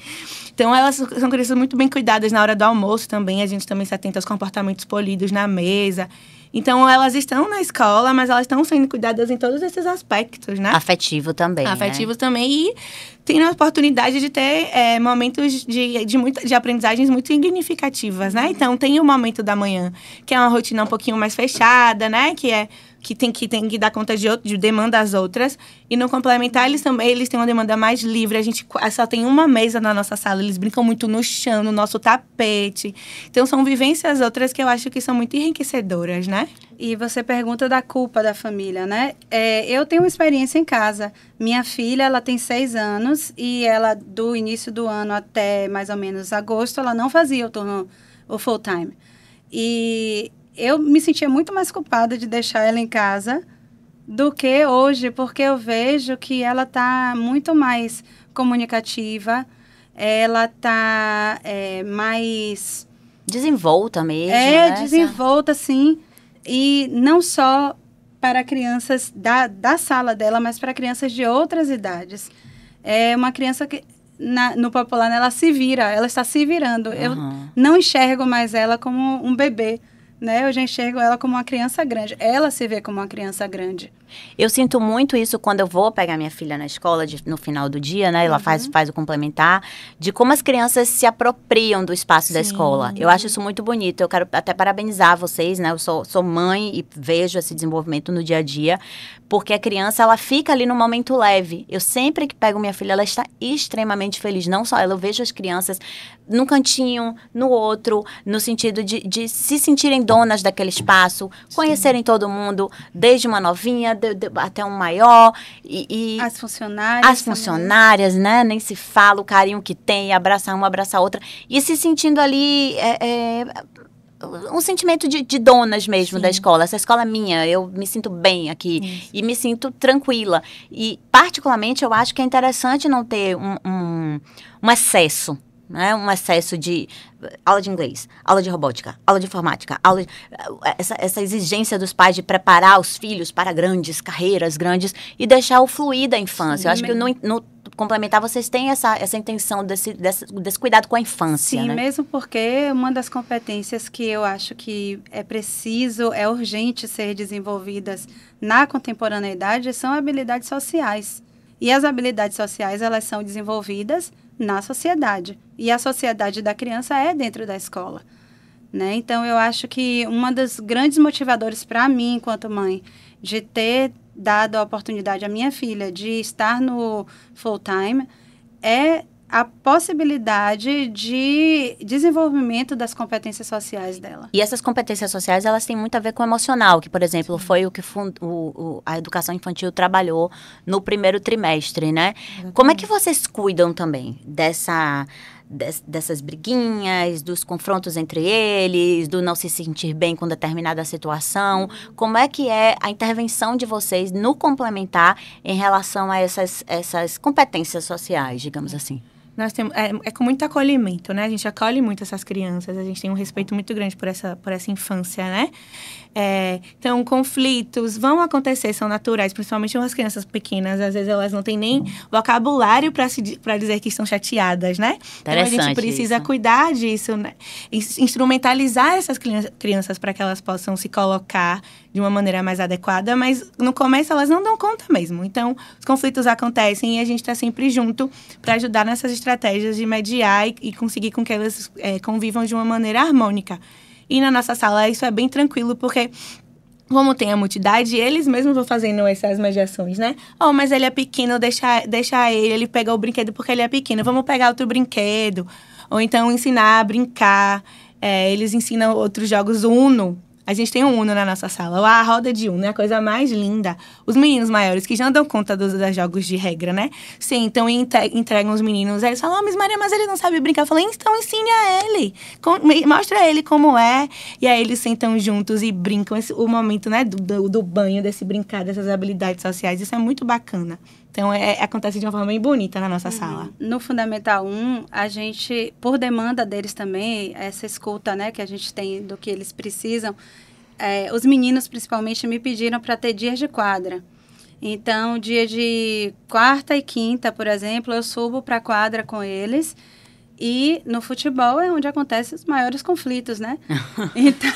Então, elas são crianças muito bem cuidadas na hora do almoço também. A gente também se atenta aos comportamentos polidos na mesa. Então, elas estão na escola, mas elas estão sendo cuidadas em todos esses aspectos, né? Afetivo também, Afetivo né? também. E tem a oportunidade de ter momentos de aprendizagens muito significativas, né? Então, tem o momento da manhã, que é uma rotina um pouquinho mais fechada, né? Que tem que dar conta de demandas outras. E no complementar, eles têm uma demanda mais livre. A gente só tem uma mesa na nossa sala. Eles brincam muito no chão, no nosso tapete. Então, são vivências outras que eu acho que são muito enriquecedoras, né? E você pergunta da culpa da família, né? Eu tenho uma experiência em casa. Minha filha, ela tem 6 anos e ela, do início do ano até mais ou menos agosto, ela não fazia o full time. E eu me sentia muito mais culpada de deixar ela em casa do que hoje, porque eu vejo que ela está muito mais comunicativa, ela está mais... Desenvolta mesmo, né? desenvolta, sim. E não só para crianças da sala dela, mas para crianças de outras idades. É uma criança que, no popular, ela se vira, ela está se virando. Eu não enxergo mais ela como um bebê, né? Eu já enxergo ela como uma criança grande. Ela se vê como uma criança grande. Eu sinto muito isso quando eu vou pegar minha filha na escola no final do dia, né? Ela faz o complementar, de como as crianças se apropriam do espaço da escola. Eu acho isso muito bonito. Eu quero até parabenizar vocês, né? Eu sou mãe e vejo esse desenvolvimento no dia a dia, porque a criança, ela fica ali no momento leve. Eu sempre que pego minha filha, ela está extremamente feliz. Não só ela, eu vejo as crianças num cantinho, no outro, no sentido de se sentirem donas daquele espaço, conhecerem todo mundo, desde uma novinha até um maior. E as funcionárias. As funcionárias, né? Nem se fala o carinho que tem, abraçar uma, abraçar a outra. E se sentindo ali... um sentimento de donas mesmo da escola. Essa escola é minha, eu me sinto bem aqui e me sinto tranquila. E, particularmente, eu acho que é interessante não ter um excesso, né? Um excesso de aula de inglês, aula de robótica, aula de informática, essa exigência dos pais de preparar os filhos para grandes carreiras, e deixar o fluir da infância. Eu acho que no complementar, vocês têm essa intenção desse cuidado com a infância, Sim, né? mesmo porque uma das competências que eu acho que é urgente ser desenvolvidas na contemporaneidade são habilidades sociais. E as habilidades sociais, elas são desenvolvidas na sociedade. E a sociedade da criança é dentro da escola, né? Então, eu acho que uma das grandes motivadores para mim, enquanto mãe, de ter dado a oportunidade à minha filha de estar no full time é a possibilidade de desenvolvimento das competências sociais dela. E essas competências sociais, elas têm muito a ver com o emocional, que, por exemplo, foi o que a educação infantil trabalhou no primeiro trimestre, né? Exatamente. Como é que vocês cuidam também dessas briguinhas, dos confrontos entre eles, do não se sentir bem com determinada situação? Como é que é a intervenção de vocês no complementar em relação a essas competências sociais, digamos assim? Nós temos, com muito acolhimento, né? A gente acolhe muito essas crianças, a gente tem um respeito muito grande por essa infância, né? Então, conflitos vão acontecer, são naturais, principalmente com as crianças pequenas. Às vezes, elas não têm nem vocabulário para dizer que estão chateadas, né? Então, a gente precisa cuidar disso, né? Instrumentalizar essas crianças para que elas possam se colocar de uma maneira mais adequada, mas no começo elas não dão conta mesmo. Então, os conflitos acontecem e a gente está sempre junto para ajudar nessas estratégias de mediar e conseguir com que elas convivam de uma maneira harmônica. E na nossa sala isso é bem tranquilo, porque como tem a multidade, eles mesmos vão fazendo essas mediações, né? Mas ele é pequeno, deixa ele pegar o brinquedo porque ele é pequeno, vamos pegar outro brinquedo. Ou então ensinar a brincar. Eles ensinam outros jogos Uno. A gente tem um Uno na nossa sala. A roda de Uno é a coisa mais linda. Os meninos maiores que já dão conta dos jogos de regra, né? Sim, então entregam os meninos. Eles falam, Miss Maria, mas ele não sabe brincar. Eu falei, então ensine a ele. Mostra a ele como é. E aí eles sentam juntos e brincam. O momento, né, do banho, desse brincar, dessas habilidades sociais. Isso é muito bacana. Então, acontece de uma forma bem bonita na nossa sala. No Fundamental 1, a gente, por demanda deles também, essa escuta, né, que a gente tem do que eles precisam, os meninos, principalmente, me pediram para ter dias de quadra. Então, dia de quarta e quinta, por exemplo, eu subo para a quadra com eles E no futebol é onde acontecem os maiores conflitos, né? Então,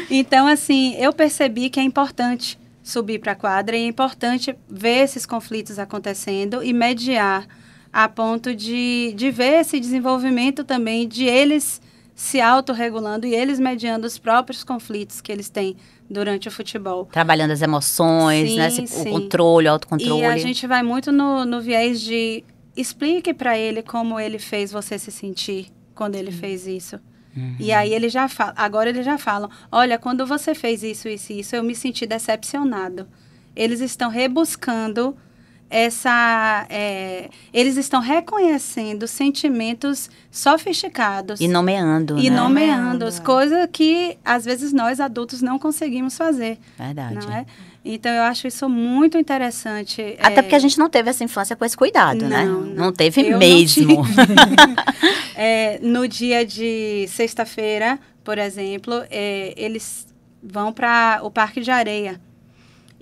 então, assim, eu percebi que é importante subir para a quadra e é importante ver esses conflitos acontecendo e mediar a ponto de ver esse desenvolvimento também de eles se autorregulando e eles mediando os próprios conflitos que eles têm durante o futebol. Trabalhando as emoções, Sim, né? O controle, o autocontrole. E a gente vai muito no viés de explique para ele como ele fez você se sentir quando ele fez isso. E aí ele já fala, agora eles já falam, olha, quando você fez isso, eu me senti decepcionado. Eles estão rebuscando eles estão reconhecendo sentimentos sofisticados. E nomeando, E né? nomeando as coisas que, às vezes, nós adultos não conseguimos fazer. Verdade. Não é? Então, eu acho isso muito interessante. Até porque a gente não teve essa infância com esse cuidado, né? Não teve eu mesmo. Não tive. No dia de sexta-feira, por exemplo, eles vão para o Parque de Areia.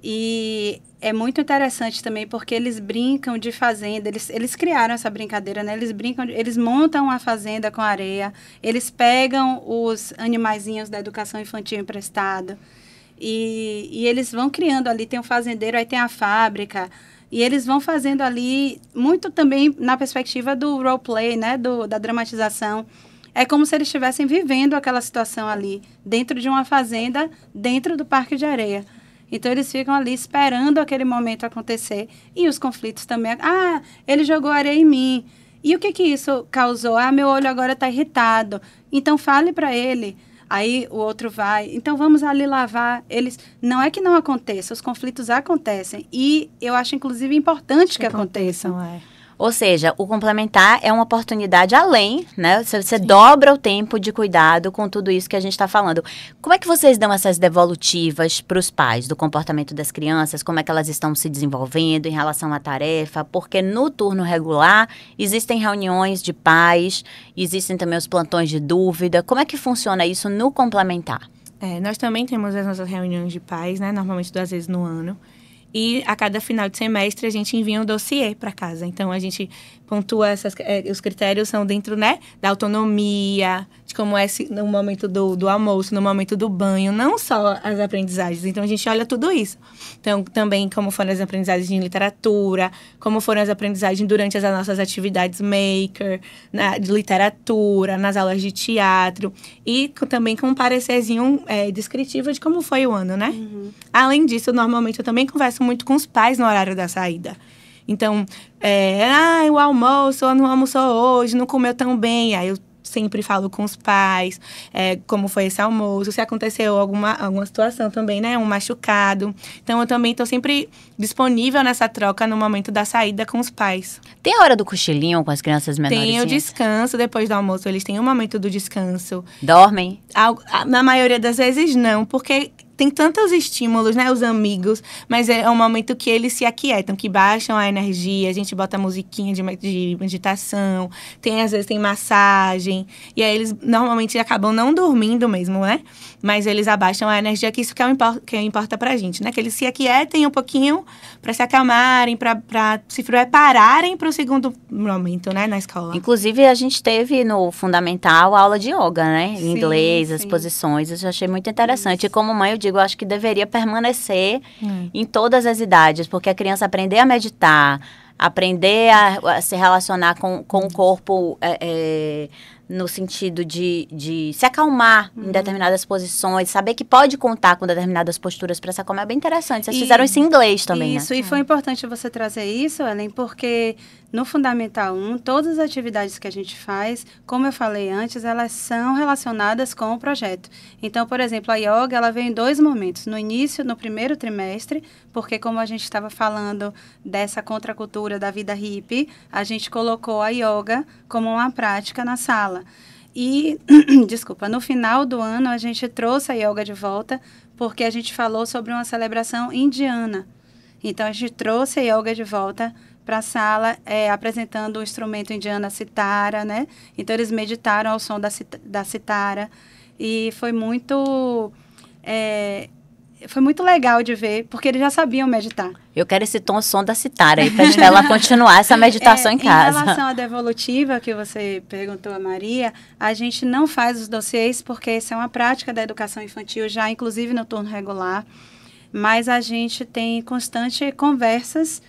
E é muito interessante também porque eles brincam de fazenda, eles criaram essa brincadeira, né? Eles montam a fazenda com areia, eles pegam os animaizinhos da educação infantil emprestada e eles vão criando ali, tem um fazendeiro, aí tem a fábrica, e eles vão fazendo ali, muito também na perspectiva do roleplay, né? Da dramatização. É como se eles estivessem vivendo aquela situação ali, dentro de uma fazenda, dentro do Parque de Areia. Então, eles ficam ali esperando aquele momento acontecer. E os conflitos também. Ah, ele jogou areia em mim. E o que isso causou? Ah, meu olho agora está irritado. Então, fale para ele. Aí, o outro vai. Então, vamos ali lavar. Não é que não aconteça, os conflitos acontecem. E eu acho, inclusive, importante que aconteçam. Ou seja, o complementar é uma oportunidade além, né? Você dobra o tempo de cuidado com tudo isso que a gente está falando. Como é que vocês dão essas devolutivas para os pais do comportamento das crianças? Como é que elas estão se desenvolvendo em relação à tarefa? Porque no turno regular existem reuniões de pais, existem também os plantões de dúvida. Como é que funciona isso no complementar? Nós também temos as nossas reuniões de pais, né? Normalmente 2 vezes no ano. E a cada final de semestre a gente envia um dossiê para casa. Então, a gente pontua os critérios são dentro, né, da autonomia, de como é no momento do almoço, no momento do banho, não só as aprendizagens. Então, a gente olha tudo isso. Então, também como foram as aprendizagens em literatura, como foram as aprendizagens durante as nossas atividades maker, de literatura, nas aulas de teatro. E também com um parecerzinho descritivo de como foi o ano, né? Uhum. Além disso, normalmente eu também converso muito com os pais no horário da saída. Então, o almoço, não almoçou hoje, não comeu tão bem. Aí eu sempre falo com os pais como foi esse almoço, se aconteceu alguma situação também, né? Um machucado. Então, eu também estou sempre disponível nessa troca no momento da saída com os pais. Tem a hora do cochilinho com as crianças menores? Tem o descanso depois do almoço. Eles têm um momento do descanso. Dormem? Na maioria das vezes, não. Porque tem tantos estímulos, né? Os amigos. Mas é um momento que eles se aquietam, que baixam a energia. A gente bota musiquinha de meditação. Às vezes tem massagem. E aí eles normalmente acabam não dormindo mesmo, né? Mas eles abaixam a energia, que isso que importa pra gente, né? Que eles se aquietem um pouquinho para se acalmarem, para se prepararem para o segundo momento, né? Na escola. Inclusive, a gente teve no Fundamental aula de yoga, né? Em inglês, as posições. Eu achei muito interessante. Isso. E como mãe, eu digo, eu acho que deveria permanecer em todas as idades, porque a criança aprender a meditar, aprender a se relacionar com o corpo no sentido de se acalmar em determinadas posições, saber que pode contar com determinadas posturas para se acalmar, é bem interessante. Vocês fizeram isso em inglês também, isso, né? E foi importante você trazer isso, Ellen, porque no Fundamental 1, todas as atividades que a gente faz, como eu falei antes, elas são relacionadas com o projeto. Então, por exemplo, a yoga, ela vem em 2 momentos. No início, no primeiro trimestre, porque como a gente estava falando dessa contracultura da vida hippie, a gente colocou a yoga como uma prática na sala. E, no final do ano, a gente trouxe a yoga de volta, porque a gente falou sobre uma celebração indiana. Então, a gente trouxe a yoga de volta para a sala, apresentando o instrumento indiano, a citara, né? Então, eles meditaram ao som da citara. E foi muito... foi muito legal de ver, porque eles já sabiam meditar. Eu quero esse som da citara aí, para ela continuar essa meditação em casa. Em relação à devolutiva, que você perguntou a Maria, a gente não faz os dossiês, porque isso é uma prática da educação infantil, já inclusive no turno regular, mas a gente tem constante conversas,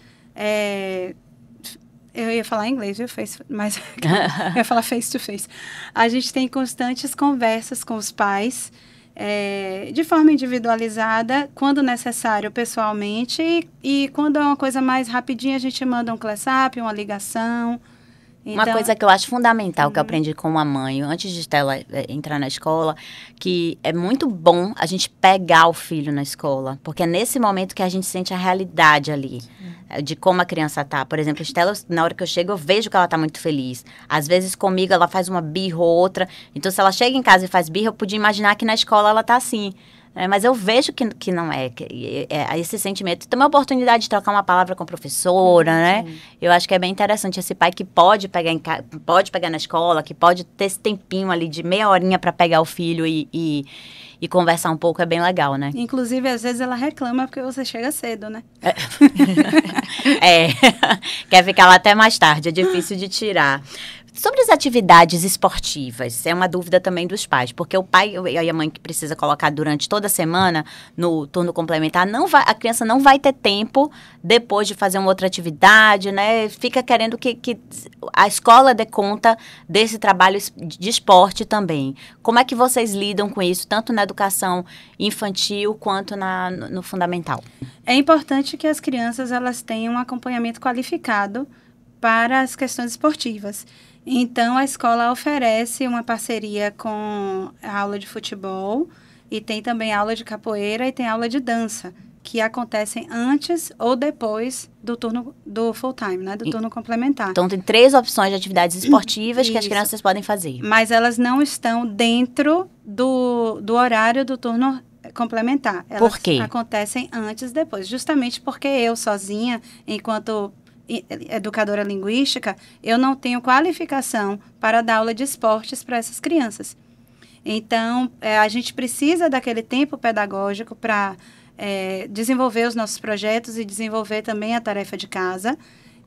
eu ia falar em inglês, viu? Mas eu ia falar face to face. A gente tem constantes conversas com os pais, de forma individualizada, quando necessário, pessoalmente, e quando é uma coisa mais rapidinha, a gente manda um ClassUp, uma ligação. Uma coisa que eu acho fundamental, que eu aprendi com uma mãe, antes de Stella entrar na escola, que é muito bom a gente pegar o filho na escola, porque é nesse momento que a gente sente a realidade ali, de como a criança tá. Por exemplo, Stella, na hora que eu chego, eu vejo que ela tá muito feliz. Às vezes comigo ela faz uma birra ou outra, então se ela chega em casa e faz birra, eu podia imaginar que na escola ela tá assim. Mas eu vejo que não é, esse sentimento. Tem uma oportunidade de trocar uma palavra com a professora, né? Eu acho que é bem interessante esse pai que pode pegar na escola, que pode ter esse tempinho ali de meia horinha para pegar o filho e conversar um pouco, é bem legal, né? Inclusive, às vezes ela reclama porque você chega cedo, né? Quer ficar lá até mais tarde, é difícil de tirar. Sobre as atividades esportivas, é uma dúvida também dos pais, porque o pai e a mãe que precisa colocar durante toda a semana no turno complementar, a criança não vai ter tempo depois de fazer uma outra atividade, né? Fica querendo que a escola dê conta desse trabalho de esporte também. Como é que vocês lidam com isso, tanto na educação infantil quanto no fundamental? É importante que as crianças elas tenham um acompanhamento qualificado para as questões esportivas. Então, a escola oferece uma parceria com a aula de futebol e tem também aula de capoeira e tem aula de dança, que acontecem antes ou depois do turno do full time, né? Do turno complementar. Então, tem 3 opções de atividades esportivas que as crianças podem fazer. Mas elas não estão dentro do horário do turno complementar. Elas Por quê? Acontecem antes e depois. Justamente porque eu sozinha, enquanto educadora linguística, eu não tenho qualificação para dar aula de esportes para essas crianças. Então, a gente precisa daquele tempo pedagógico para desenvolver os nossos projetos e desenvolver também a tarefa de casa.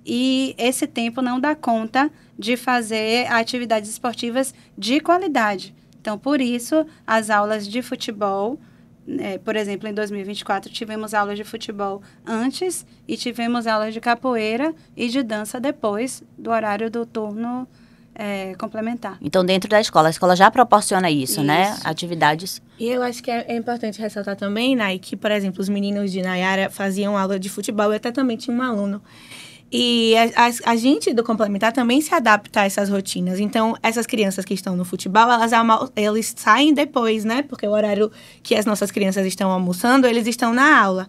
E esse tempo não dá conta de fazer atividades esportivas de qualidade. Então, por isso, as aulas de futebol... por exemplo, em 2024, tivemos aulas de futebol antes e tivemos aulas de capoeira e de dança depois do horário do turno complementar. Então, dentro da escola, a escola já proporciona isso, né? Atividades. E eu acho que é importante ressaltar também, Nay, que, por exemplo, os meninos de Nayara faziam aula de futebol e até também tinha um aluno. E a gente do complementar também se adapta a essas rotinas. Então, essas crianças que estão no futebol, eles saem depois, né? Porque o horário que as nossas crianças estão almoçando, eles estão na aula.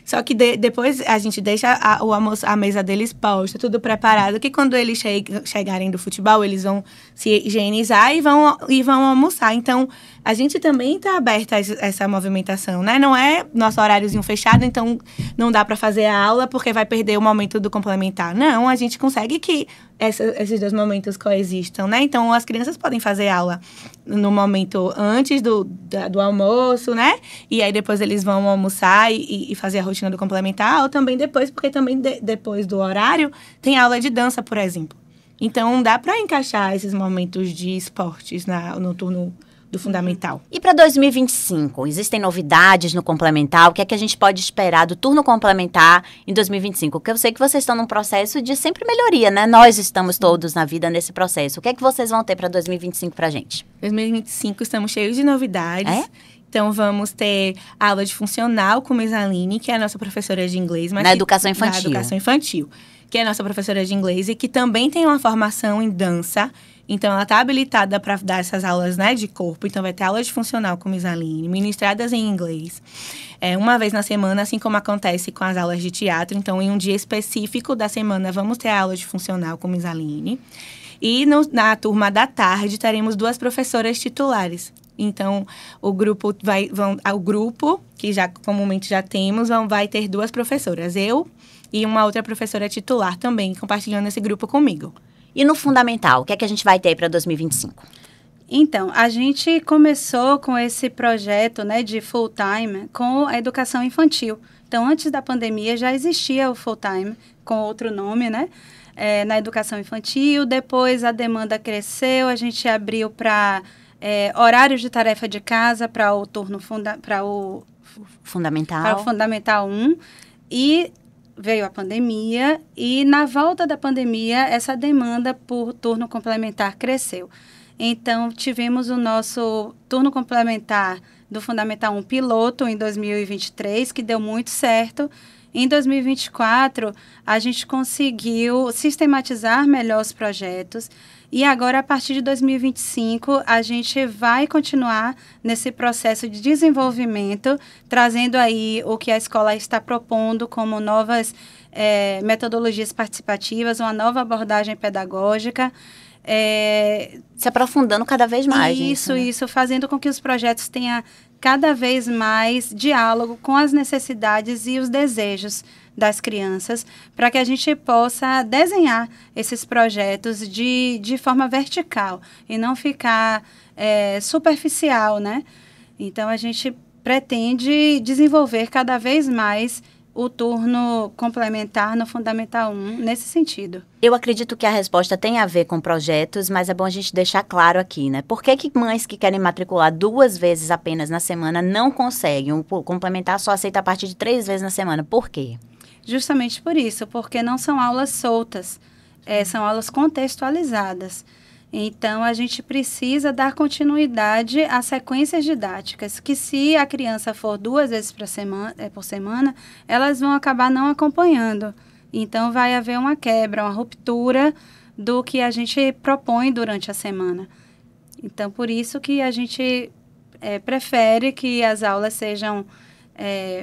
Só que depois a gente deixa a mesa deles posta, tudo preparado, que quando eles chegarem do futebol, eles vão se higienizar e vão almoçar. Então, a gente também está aberta a essa movimentação, né? Não é nosso horáriozinho fechado, então não dá para fazer a aula porque vai perder o momento do complementar. Não, a gente consegue que esses 2 momentos coexistam, né? Então, as crianças podem fazer aula no momento antes do almoço, né? E aí, depois eles vão almoçar e fazer a rotina do complementar, ou também depois, porque também depois do horário tem aula de dança, por exemplo. Então, dá para encaixar esses momentos de esportes no turno do fundamental. E para 2025, existem novidades no complementar? O que é que a gente pode esperar do turno complementar em 2025? Porque eu sei que vocês estão num processo de sempre melhoria, né? Nós estamos todos na vida nesse processo. O que é que vocês vão ter para 2025 para a gente? 2025 estamos cheios de novidades. Então, vamos ter aula de funcional com Miss Aline, que é a nossa professora de inglês. Na educação infantil. Na educação infantil, que é a nossa professora de inglês e que também tem uma formação em dança. Então, ela está habilitada para dar essas aulas, né, de corpo. Então, vai ter aula de funcional com Miss Aline, ministradas em inglês. Uma vez na semana, assim como acontece com as aulas de teatro. Então, em um dia específico da semana, vamos ter a aula de funcional com Miss Aline. E na turma da tarde, teremos 2 professoras titulares. Então, o grupo, que já comumente já temos, vai ter 2 professoras. Eu e uma outra professora titular também, compartilhando esse grupo comigo. E no fundamental, o que é que a gente vai ter para 2025? Então, a gente começou com esse projeto, né, de full-time com a educação infantil. Então, antes da pandemia já existia o full-time com outro nome, né, na educação infantil. Depois a demanda cresceu, a gente abriu para horários de tarefa de casa para o turno Fundamental. Para o Fundamental 1. E veio a pandemia e na volta da pandemia essa demanda por turno complementar cresceu. Então, tivemos o nosso turno complementar do Fundamental 1 piloto em 2023, que deu muito certo. Em 2024, a gente conseguiu sistematizar melhor os projetos. E agora, a partir de 2025, a gente vai continuar nesse processo de desenvolvimento, trazendo aí o que a escola está propondo como novas metodologias participativas, uma nova abordagem pedagógica. Se aprofundando cada vez mais. Isso, fazendo com que os projetos tenham cada vez mais diálogo com as necessidades e os desejos das crianças, para que a gente possa desenhar esses projetos de forma vertical e não ficar superficial, né? Então, a gente pretende desenvolver cada vez mais o turno complementar no Fundamental 1 nesse sentido. Eu acredito que a resposta tem a ver com projetos, mas é bom a gente deixar claro aqui, né? Por que mães que querem matricular 2 vezes apenas na semana não conseguem? O complementar só aceita a partir de 3 vezes na semana. Por quê? Justamente por isso, porque não são aulas soltas, são aulas contextualizadas. Então, a gente precisa dar continuidade às sequências didáticas, que se a criança for 2 vezes por semana, elas vão acabar não acompanhando. Então, vai haver uma quebra, uma ruptura do que a gente propõe durante a semana. Então, por isso que a gente prefere que as aulas sejam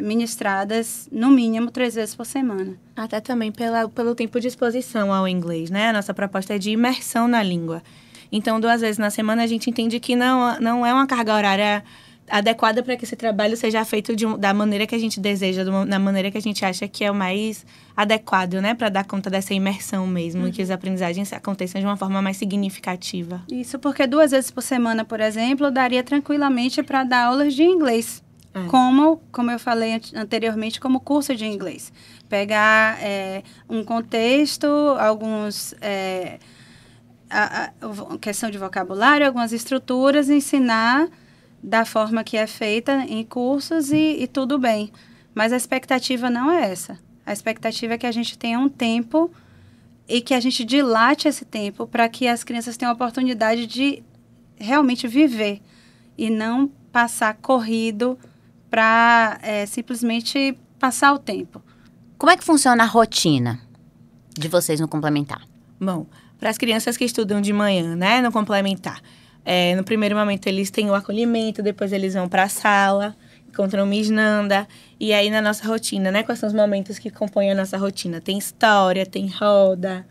ministradas, no mínimo, 3 vezes por semana. Até também pelo tempo de exposição ao inglês, né? A nossa proposta é de imersão na língua. Então, 2 vezes na semana, a gente entende que não é uma carga horária adequada para que esse trabalho seja feito da maneira que a gente deseja, da maneira que a gente acha que é o mais adequado, né? Para dar conta dessa imersão mesmo, e que as aprendizagens aconteçam de uma forma mais significativa. Isso, porque 2 vezes por semana, por exemplo, daria tranquilamente para dar aulas de inglês. Como eu falei anteriormente, como curso de inglês. Pegar um contexto, alguns... questão de vocabulário, algumas estruturas, ensinar da forma que é feita em cursos e tudo bem. Mas a expectativa não é essa. A expectativa é que a gente tenha um tempo e que a gente dilate esse tempo para que as crianças tenham a oportunidade de realmente viver e não passar corrido para simplesmente passar o tempo. Como é que funciona a rotina de vocês no complementar? Bom, para as crianças que estudam de manhã, né, no complementar, no primeiro momento eles têm o acolhimento, depois eles vão para a sala, encontram Miss Nanda, e aí na nossa rotina, né, quais são os momentos que compõem a nossa rotina? Tem história, tem roda,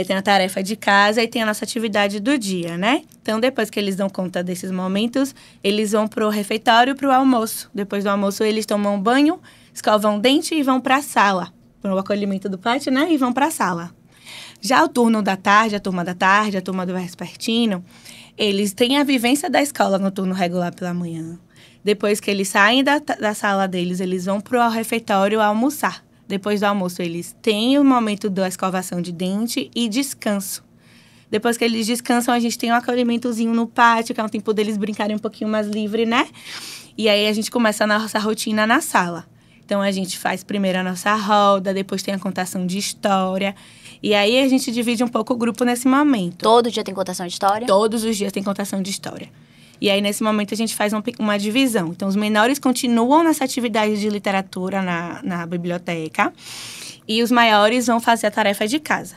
tem a tarefa de casa e tem a nossa atividade do dia, né? Então, depois que eles dão conta desses momentos, eles vão pro refeitório, pro almoço. Depois do almoço, eles tomam banho, escovam o dente e vão para a sala, pro acolhimento do pátio, né? E vão para a sala. Já o turno da tarde, a turma da tarde, a turma do vespertino, eles têm a vivência da escola no turno regular pela manhã. Depois que eles saem da sala deles, eles vão pro refeitório almoçar. Depois do almoço, eles têm o momento da escovação de dente e descanso. Depois que eles descansam, a gente tem um acolhimentozinho no pátio, que é um tempo deles brincarem um pouquinho mais livre, né? E aí, a gente começa a nossa rotina na sala. Então, a gente faz primeiro a nossa roda, depois tem a contação de história. E aí, a gente divide um pouco o grupo nesse momento. Todo dia tem contação de história? Todos os dias tem contação de história. E aí, nesse momento, a gente faz uma divisão. Então, os menores continuam nessa atividade de literatura na biblioteca e os maiores vão fazer a tarefa de casa.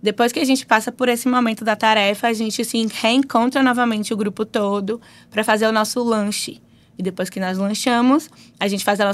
Depois que a gente passa por esse momento da tarefa, a gente se reencontra novamente o grupo todo para fazer o nosso lanche. E depois que nós lanchamos, a gente faz a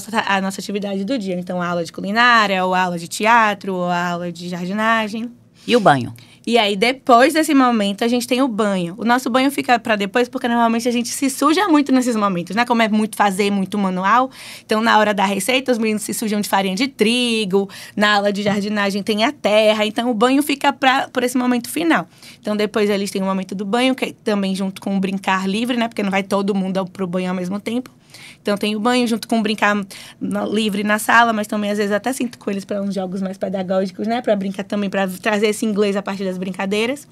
nossa atividade do dia. Então, a aula de culinária, ou a aula de teatro, ou a aula de jardinagem. E o banho? E aí, depois desse momento, a gente tem o banho. O nosso banho fica para depois, porque normalmente a gente se suja muito nesses momentos, né? Como é muito manual. Então, na hora da receita, os meninos se sujam de farinha de trigo. Na aula de jardinagem tem a terra. Então, o banho fica por esse momento final. Então, depois eles têm o momento do banho, que é também junto com o brincar livre, né? Porque não vai todo mundo pro banho ao mesmo tempo. Então, tem o banho junto com o brincar livre na sala, mas também, às vezes, até sinto com eles para uns jogos mais pedagógicos, né? Para brincar também, para trazer esse inglês a partir das brincadeiras.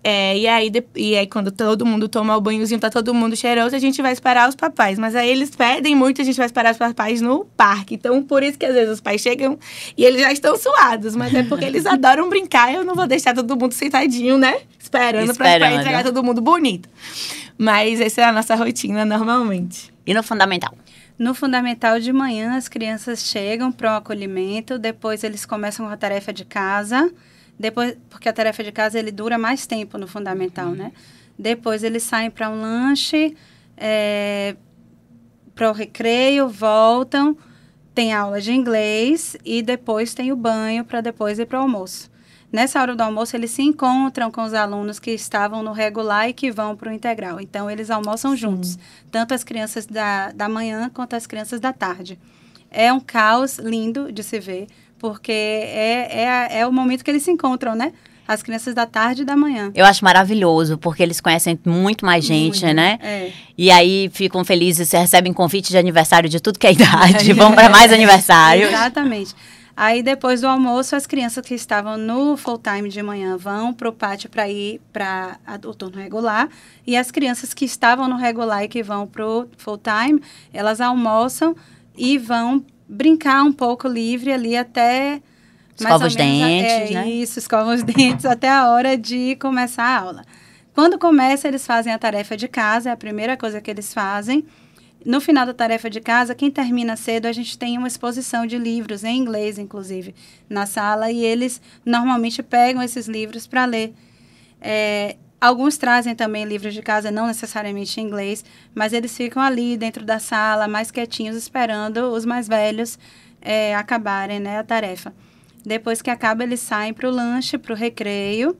E aí, quando todo mundo toma o banhozinho, tá todo mundo cheiroso, a gente vai esperar os papais. Mas aí, eles pedem muito, a gente vai esperar os papais no parque. Então, por isso que, às vezes, os pais chegam e eles já estão suados. Mas é porque eles adoram brincar. Eu não vou deixar todo mundo sentadinho, né? Esperando. Pra entregar todo mundo bonito. Mas essa é a nossa rotina, normalmente. E no fundamental? No fundamental, de manhã, as crianças chegam para o acolhimento, depois eles começam com a tarefa de casa, depois, porque a tarefa de casa ele dura mais tempo no fundamental, né? Depois eles saem para um lanche, para o recreio, voltam, tem aula de inglês e depois tem o banho para depois ir para o almoço. Nessa hora do almoço, eles se encontram com os alunos que estavam no regular e que vão para o integral. Então, eles almoçam juntos, tanto as crianças da manhã quanto as crianças da tarde. É um caos lindo de se ver, porque é o momento que eles se encontram, né? As crianças da tarde e da manhã. Eu acho maravilhoso, porque eles conhecem muito mais gente, né? E aí ficam felizes, recebem convite de aniversário de tudo que é idade, vão para mais aniversário. Exatamente. Aí, depois do almoço, as crianças que estavam no full-time de manhã vão para o pátio para ir para o turno regular. E as crianças que estavam no regular e que vão para o full-time, elas almoçam e vão brincar um pouco livre ali até... Escova os dentes, né? Isso, escova os dentes até a hora de começar a aula. Quando começa, eles fazem a tarefa de casa, é a primeira coisa que eles fazem. No final da tarefa de casa, quem termina cedo, a gente tem uma exposição de livros, em inglês, inclusive, na sala. E eles normalmente pegam esses livros para ler. Alguns trazem também livros de casa, não necessariamente em inglês, mas eles ficam ali dentro da sala, mais quietinhos, esperando os mais velhos acabarem, né, a tarefa. Depois que acaba, eles saem para o lanche, para o recreio.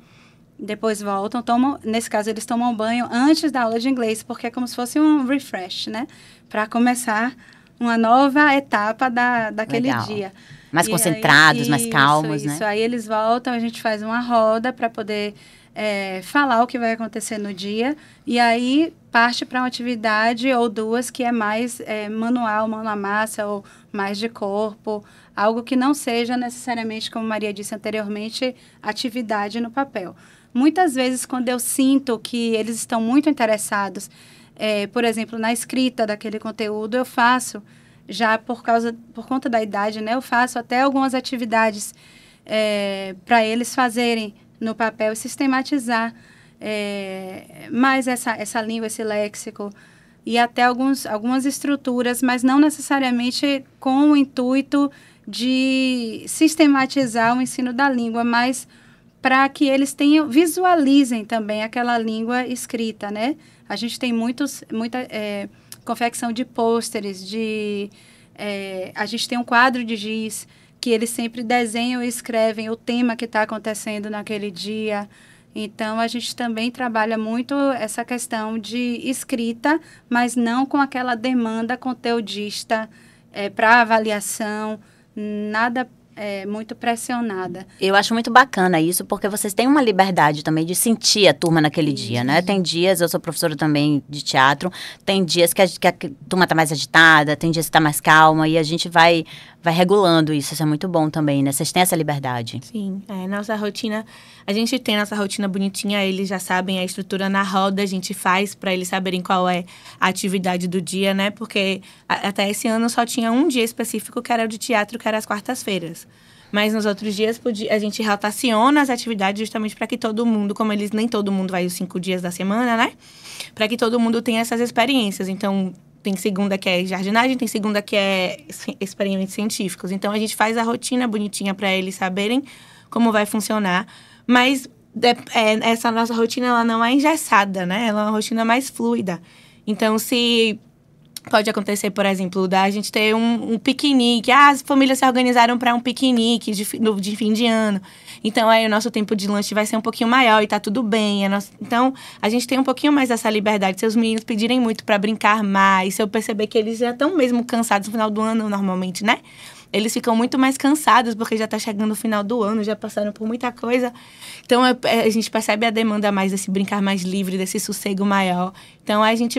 Depois voltam, nesse caso, eles tomam banho antes da aula de inglês, porque é como se fosse um refresh, né? Para começar uma nova etapa daquele dia. Mais concentrados, mais calmos, né? Isso, aí eles voltam, a gente faz uma roda para poder falar o que vai acontecer no dia. E aí parte para uma atividade ou duas que é mais manual, mão na massa, ou mais de corpo. Algo que não seja necessariamente, como Maria disse anteriormente, atividade no papel. Muitas vezes, quando eu sinto que eles estão muito interessados, por exemplo, na escrita daquele conteúdo, eu faço, já por conta da idade, né? Eu faço até algumas atividades para eles fazerem no papel e sistematizar mais essa língua, esse léxico, e até algumas estruturas, mas não necessariamente com o intuito de sistematizar o ensino da língua, mas para que eles visualizem também aquela língua escrita, né? A gente tem muita confecção de pôsteres, a gente tem um quadro de giz que eles sempre desenham e escrevem o tema que está acontecendo naquele dia. Então, a gente também trabalha muito essa questão de escrita, mas não com aquela demanda conteudista para avaliação, nada muito pressionada. Eu acho muito bacana isso, porque vocês têm uma liberdade também de sentir a turma naquele dia, né? Tem dias, eu sou professora também de teatro, tem dias que a turma está mais agitada, tem dias que está mais calma, e a gente vai regulando isso é muito bom também, né? Vocês têm essa liberdade. Sim, nossa rotina, a gente tem nossa rotina bonitinha, eles já sabem a estrutura na roda, a gente faz para eles saberem qual é a atividade do dia, né? Porque até esse ano só tinha um dia específico que era o de teatro, que era as quartas-feiras. Mas nos outros dias a gente rotaciona as atividades justamente para que todo mundo, como nem todo mundo vai os 5 dias da semana, né? Para que todo mundo tenha essas experiências. Então, tem segunda que é jardinagem, tem segunda que é experimentos científicos. Então, a gente faz a rotina bonitinha para eles saberem como vai funcionar. Mas essa nossa rotina, ela não é engessada, né? Ela é uma rotina mais fluida. Então, se pode acontecer, por exemplo, da gente ter um piquenique. As famílias se organizaram para um piquenique de fim de ano. Então, aí o nosso tempo de lanche vai ser um pouquinho maior e tá tudo bem. Então, a gente tem um pouquinho mais dessa liberdade. Se os meninos pedirem muito para brincar mais, se eu perceber que eles já estão mesmo cansados no final do ano, normalmente, né? Eles ficam muito mais cansados, porque já está chegando o final do ano, já passaram por muita coisa. Então, a gente percebe a demanda mais desse brincar mais livre, desse sossego maior. Então, a gente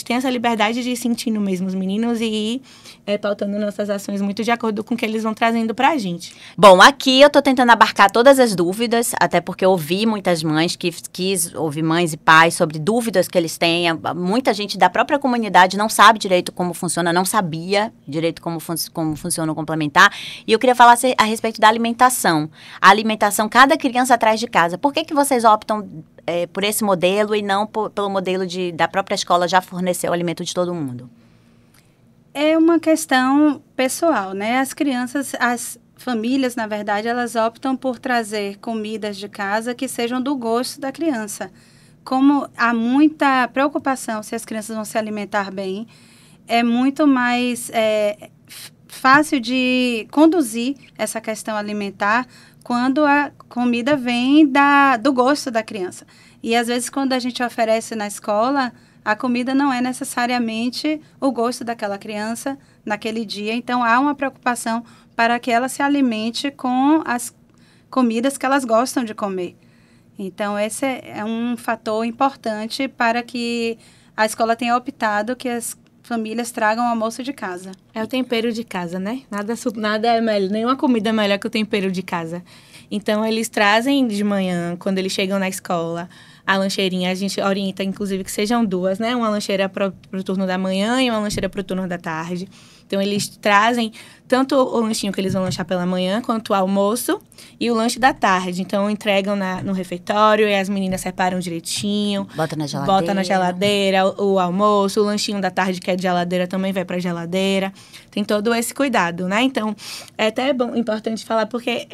tem essa liberdade de ir sentindo mesmo os meninos e ir pautando nossas ações muito de acordo com o que eles vão trazendo pra gente. Bom, aqui eu tô tentando abarcar todas as dúvidas, até porque eu ouvi muitas mães que quis ouvir mães e pais sobre dúvidas que eles têm. Muita gente da própria comunidade não sabe direito como funciona, não sabia direito como funciona o complementar. E eu queria falar a respeito da alimentação. A alimentação, cada criança atrás de casa. Por que vocês optam por esse modelo e não pelo modelo da própria escola já fornecer o alimento de todo mundo? É uma questão pessoal, né? As famílias, na verdade, elas optam por trazer comidas de casa que sejam do gosto da criança. Como há muita preocupação se as crianças vão se alimentar bem, é muito mais fácil de conduzir essa questão alimentar quando a comida vem do gosto da criança. E, às vezes, quando a gente oferece na escola, a comida não é necessariamente o gosto daquela criança naquele dia. Então, há uma preocupação para que ela se alimente com as comidas que elas gostam de comer. Então, esse é um fator importante para que a escola tenha optado que as famílias tragam almoço de casa. É o tempero de casa, né? Nada é melhor, nenhuma comida é melhor que o tempero de casa. Então, eles trazem de manhã, quando eles chegam na escola, a lancheirinha. A gente orienta, inclusive, que sejam duas, né? Uma lancheira para o turno da manhã e uma lancheira para o turno da tarde. Então, eles trazem tanto o lanchinho que eles vão lanchar pela manhã, quanto o almoço e o lanche da tarde. Então, entregam no refeitório e as meninas separam direitinho. Bota na geladeira o almoço, o lanchinho da tarde, que é de geladeira, também vai para a geladeira. Tem todo esse cuidado, né? Então, é até importante falar, porque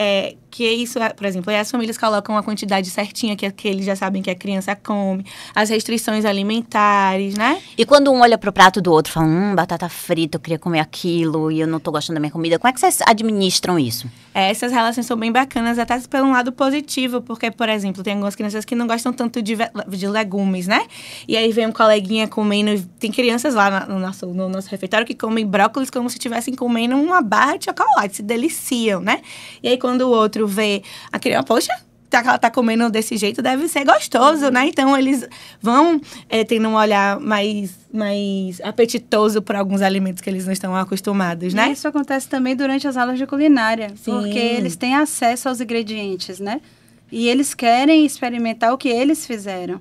que isso, por exemplo, as famílias colocam a quantidade certinha que eles já sabem que a criança come, as restrições alimentares, né? E quando um olha pro prato do outro e fala, batata frita, eu queria comer aquilo e eu não tô gostando da minha comida, como é que vocês administram isso? Essas relações são bem bacanas, até pelo lado positivo, porque, por exemplo, tem algumas crianças que não gostam tanto de legumes, né? E aí vem um coleguinha comendo, tem crianças lá no nosso refeitório que comem brócolis como se estivessem comendo uma barra de chocolate, se deliciam, né? E aí quando o outro vê a criança, poxa, ela tá comendo desse jeito, deve ser gostoso, né? Então, eles vão tendo um olhar mais apetitoso para alguns alimentos que eles não estão acostumados, né? E isso acontece também durante as aulas de culinária, Sim. Porque eles têm acesso aos ingredientes, né? E eles querem experimentar o que eles fizeram.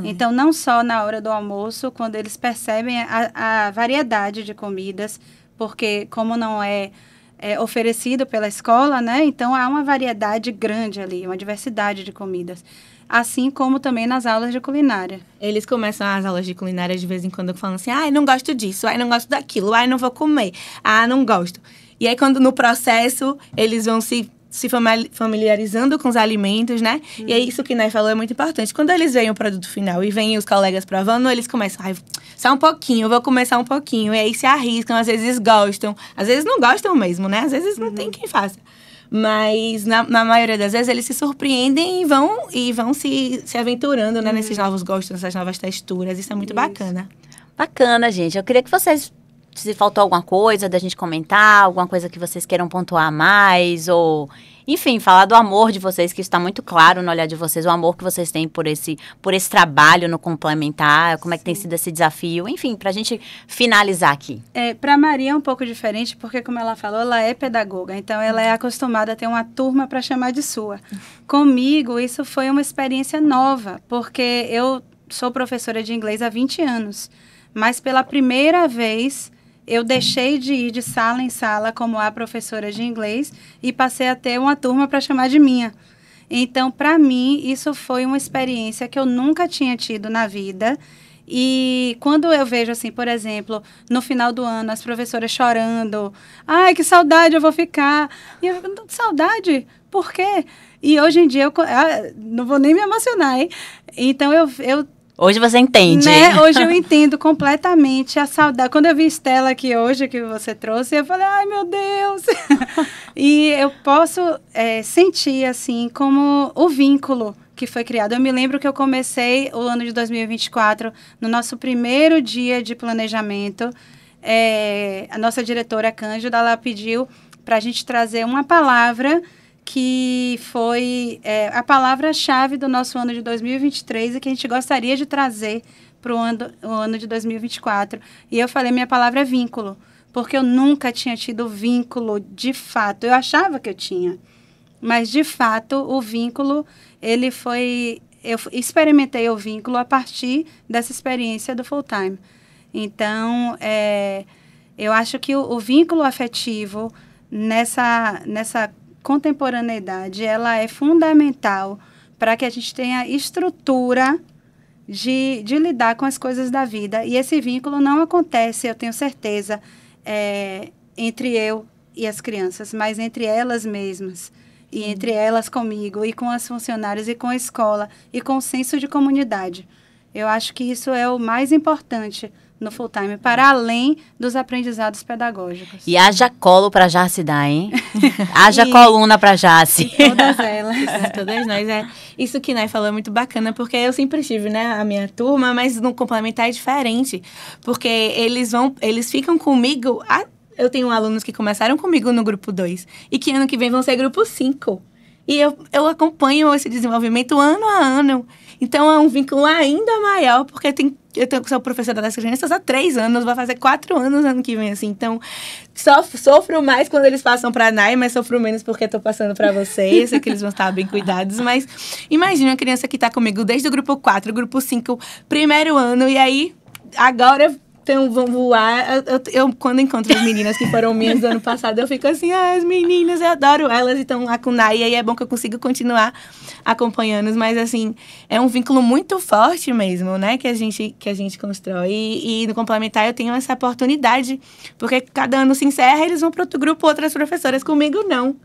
Então, não só na hora do almoço, quando eles percebem a variedade de comidas, porque como não é oferecido pela escola, né? Então, há uma variedade grande ali, uma diversidade de comidas. Assim como também nas aulas de culinária. Eles começam as aulas de culinária de vez em quando falando assim, não gosto disso, não gosto daquilo, não vou comer, não gosto. E aí, quando no processo, eles vão se familiarizando com os alimentos, né? E é isso que Nai falou, é muito importante. Quando eles veem o produto final e veem os colegas provando, eles começam, só um pouquinho, vou começar um pouquinho. E aí se arriscam, às vezes gostam, às vezes não gostam mesmo, né? Às vezes não tem quem faça. Mas, na maioria das vezes, eles se surpreendem e vão se aventurando, né? Nesses novos gostos, nessas novas texturas. Isso é muito bacana. Bacana, gente. Eu queria que vocês... Se faltou alguma coisa da gente comentar, alguma coisa que vocês queiram pontuar mais, ou... Enfim, falar do amor de vocês, que está muito claro no olhar de vocês, o amor que vocês têm por esse trabalho no complementar, como é que tem sido esse desafio, enfim, para a gente finalizar aqui. Para a Maria é um pouco diferente, porque, como ela falou, ela é pedagoga, então ela é acostumada a ter uma turma para chamar de sua. Comigo, isso foi uma experiência nova, porque eu sou professora de inglês há 20 anos, mas pela primeira vez... Eu deixei de ir de sala em sala como a professora de inglês e passei a ter uma turma para chamar de minha. Então, para mim, isso foi uma experiência que eu nunca tinha tido na vida. E quando eu vejo, assim, por exemplo, no final do ano, as professoras chorando, ai, que saudade eu vou ficar. E eu fico, saudade? Por quê? E hoje em dia, eu não vou nem me emocionar, hein? Então, eu Hoje você entende. Né? Hoje eu entendo completamente a saudade. Quando eu vi Estela aqui hoje, que você trouxe, eu falei, ai, meu Deus! E eu posso sentir, assim, como o vínculo que foi criado. Eu me lembro que eu comecei o ano de 2024, no nosso primeiro dia de planejamento, a nossa diretora, Cândida, ela pediu para a gente trazer uma palavra que foi a palavra-chave do nosso ano de 2023 e que a gente gostaria de trazer para o ano de 2024. E eu falei, minha palavra é vínculo, porque eu nunca tinha tido vínculo de fato. Eu achava que eu tinha, mas de fato o vínculo, ele foi... Eu experimentei o vínculo a partir dessa experiência do full time. Então, eu acho que o vínculo afetivo nessa contemporaneidade, ela é fundamental para que a gente tenha estrutura de lidar com as coisas da vida. E esse vínculo não acontece, eu tenho certeza, entre eu e as crianças, mas entre elas mesmas. E entre elas comigo, e com as funcionárias, e com a escola, e com o senso de comunidade. Eu acho que isso é o mais importante no full time, para além dos aprendizados pedagógicos. E haja colo para Jace dar, hein? Haja coluna para Jace. Todas elas. Todas nós. Isso que Nay falou é muito bacana, porque eu sempre tive, né, a minha turma, mas no complementar é diferente. Porque eles ficam comigo... Eu tenho alunos que começaram comigo no grupo 2 e que ano que vem vão ser grupo 5. E eu acompanho esse desenvolvimento ano a ano. Então, é um vínculo ainda maior, porque eu sou professora das crianças há 3 anos, vai fazer 4 anos ano que vem, assim. Então, sofro mais quando eles passam para a Nay, mas sofro menos porque estou passando para vocês, sei que eles vão estar bem cuidados. Mas imagina uma criança que está comigo desde o grupo 4, grupo 5, primeiro ano, e aí, agora... Então, vão voar. Eu, quando encontro as meninas que foram minhas do ano passado, eu fico assim, as meninas, eu adoro elas, então a Kunai, e aí é bom que eu consigo continuar acompanhando, mas assim, é um vínculo muito forte mesmo, né, que a gente constrói. E no complementar eu tenho essa oportunidade, porque cada ano se encerra, eles vão para outro grupo, outras professoras, comigo não.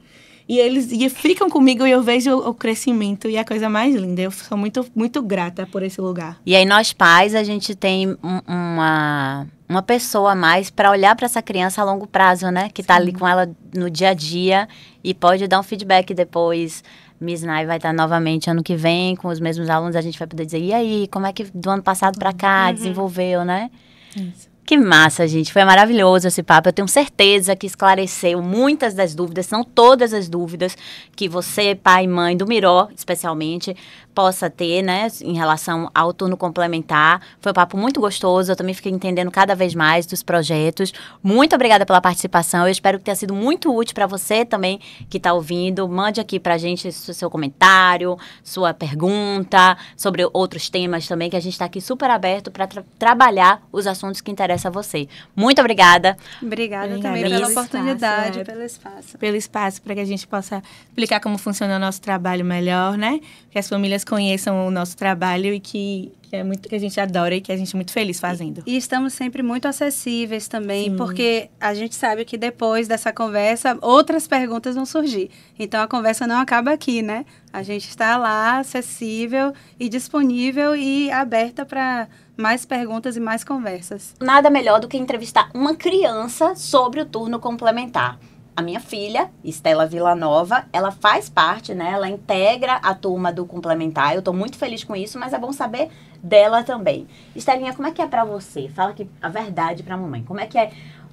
E eles ficam comigo e eu vejo o crescimento e a coisa mais linda. Eu sou muito, muito grata por esse lugar. E aí nós pais, a gente tem uma pessoa a mais para olhar para essa criança a longo prazo, né? Que está ali com ela no dia a dia e pode dar um feedback depois. Miss Nay vai estar novamente ano que vem com os mesmos alunos. A gente vai poder dizer, e aí, como é que do ano passado para cá desenvolveu, né? Isso. Que massa, gente. Foi maravilhoso esse papo. Eu tenho certeza que esclareceu muitas das dúvidas, não todas as dúvidas que você, pai e mãe do Miró, especialmente, possa ter, né, em relação ao turno complementar. Foi um papo muito gostoso. Eu também fiquei entendendo cada vez mais dos projetos. Muito obrigada pela participação. Eu espero que tenha sido muito útil para você também que está ouvindo. Mande aqui para a gente seu comentário, sua pergunta sobre outros temas também, que a gente está aqui super aberto para trabalhar os assuntos que interessam a você. Muito obrigada. Obrigada também pela oportunidade, pelo espaço. Pelo espaço, para que a gente possa explicar como funciona o nosso trabalho melhor, né? Que as famílias conheçam o nosso trabalho e que é muito que a gente adora e que a gente é muito feliz fazendo. E estamos sempre muito acessíveis também, porque a gente sabe que depois dessa conversa, outras perguntas vão surgir. Então, a conversa não acaba aqui, né? A gente está lá, acessível e disponível e aberta para mais perguntas e mais conversas. Nada melhor do que entrevistar uma criança sobre o turno complementar. A minha filha, Estela Villanova, ela faz parte, né? Ela integra a turma do complementar. Eu estou muito feliz com isso, mas é bom saber dela também. Estelinha, como é que é para você? Fala aqui a verdade para a mamãe. Como é que é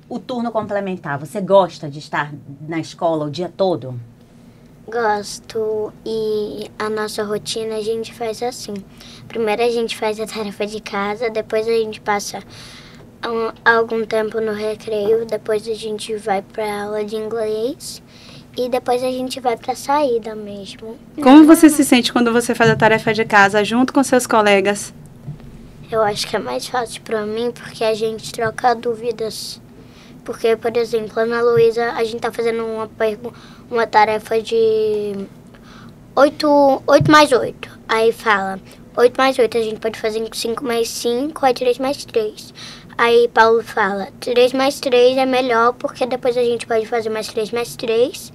o turno complementar? Você gosta de estar na escola o dia todo? Gosto. E a nossa rotina a gente faz assim. Primeiro a gente faz a tarefa de casa, depois a gente passa algum tempo no recreio, depois a gente vai para aula de inglês e depois a gente vai para saída mesmo. Como você se sente quando você faz a tarefa de casa junto com seus colegas? Eu acho que é mais fácil para mim porque a gente troca dúvidas. Porque, por exemplo, Ana Luísa, a gente tá fazendo uma tarefa de 8 mais 8. Aí fala, 8 mais 8 a gente pode fazer 5 mais 5, aí 3 mais 3. Aí Paulo fala, 3 mais 3 é melhor, porque depois a gente pode fazer mais 3 mais 3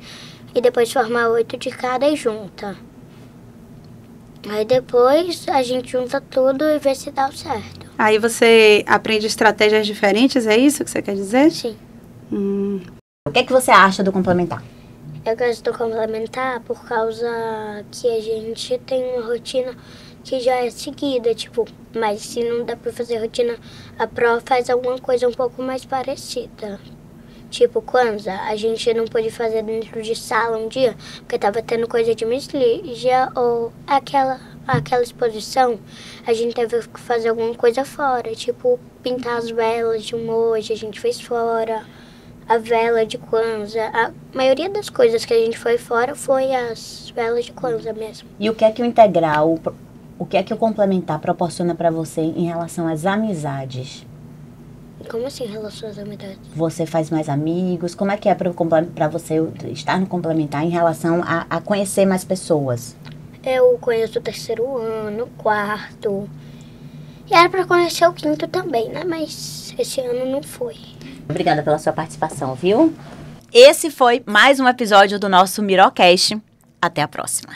e depois formar 8 de cada e junta. Aí depois a gente junta tudo e vê se dá certo. Aí você aprende estratégias diferentes, é isso que você quer dizer? Sim. O que é que você acha do complementar? Eu gosto do complementar por causa que a gente tem uma rotina que já é seguida, tipo, mas se não dá pra fazer rotina, a pró faz alguma coisa um pouco mais parecida. Tipo, Kwanzaa, a gente não pôde fazer dentro de sala um dia, porque tava tendo coisa de Miss Lígia, ou aquela exposição, a gente teve que fazer alguma coisa fora, tipo, pintar as velas de um hoje, a gente fez fora, a vela de Kwanzaa. A maioria das coisas que a gente foi fora foi as velas de Kwanzaa mesmo. E o que é que o integral, o que é que o complementar proporciona para você em relação às amizades? Como assim, em relação às amizades? Você faz mais amigos? Como é que é para você estar no complementar em relação a conhecer mais pessoas? Eu conheço o 3º ano, o 4º. E era pra conhecer o 5º também, né? Mas esse ano não foi. Obrigada pela sua participação, viu? Esse foi mais um episódio do nosso Mirocast. Até a próxima.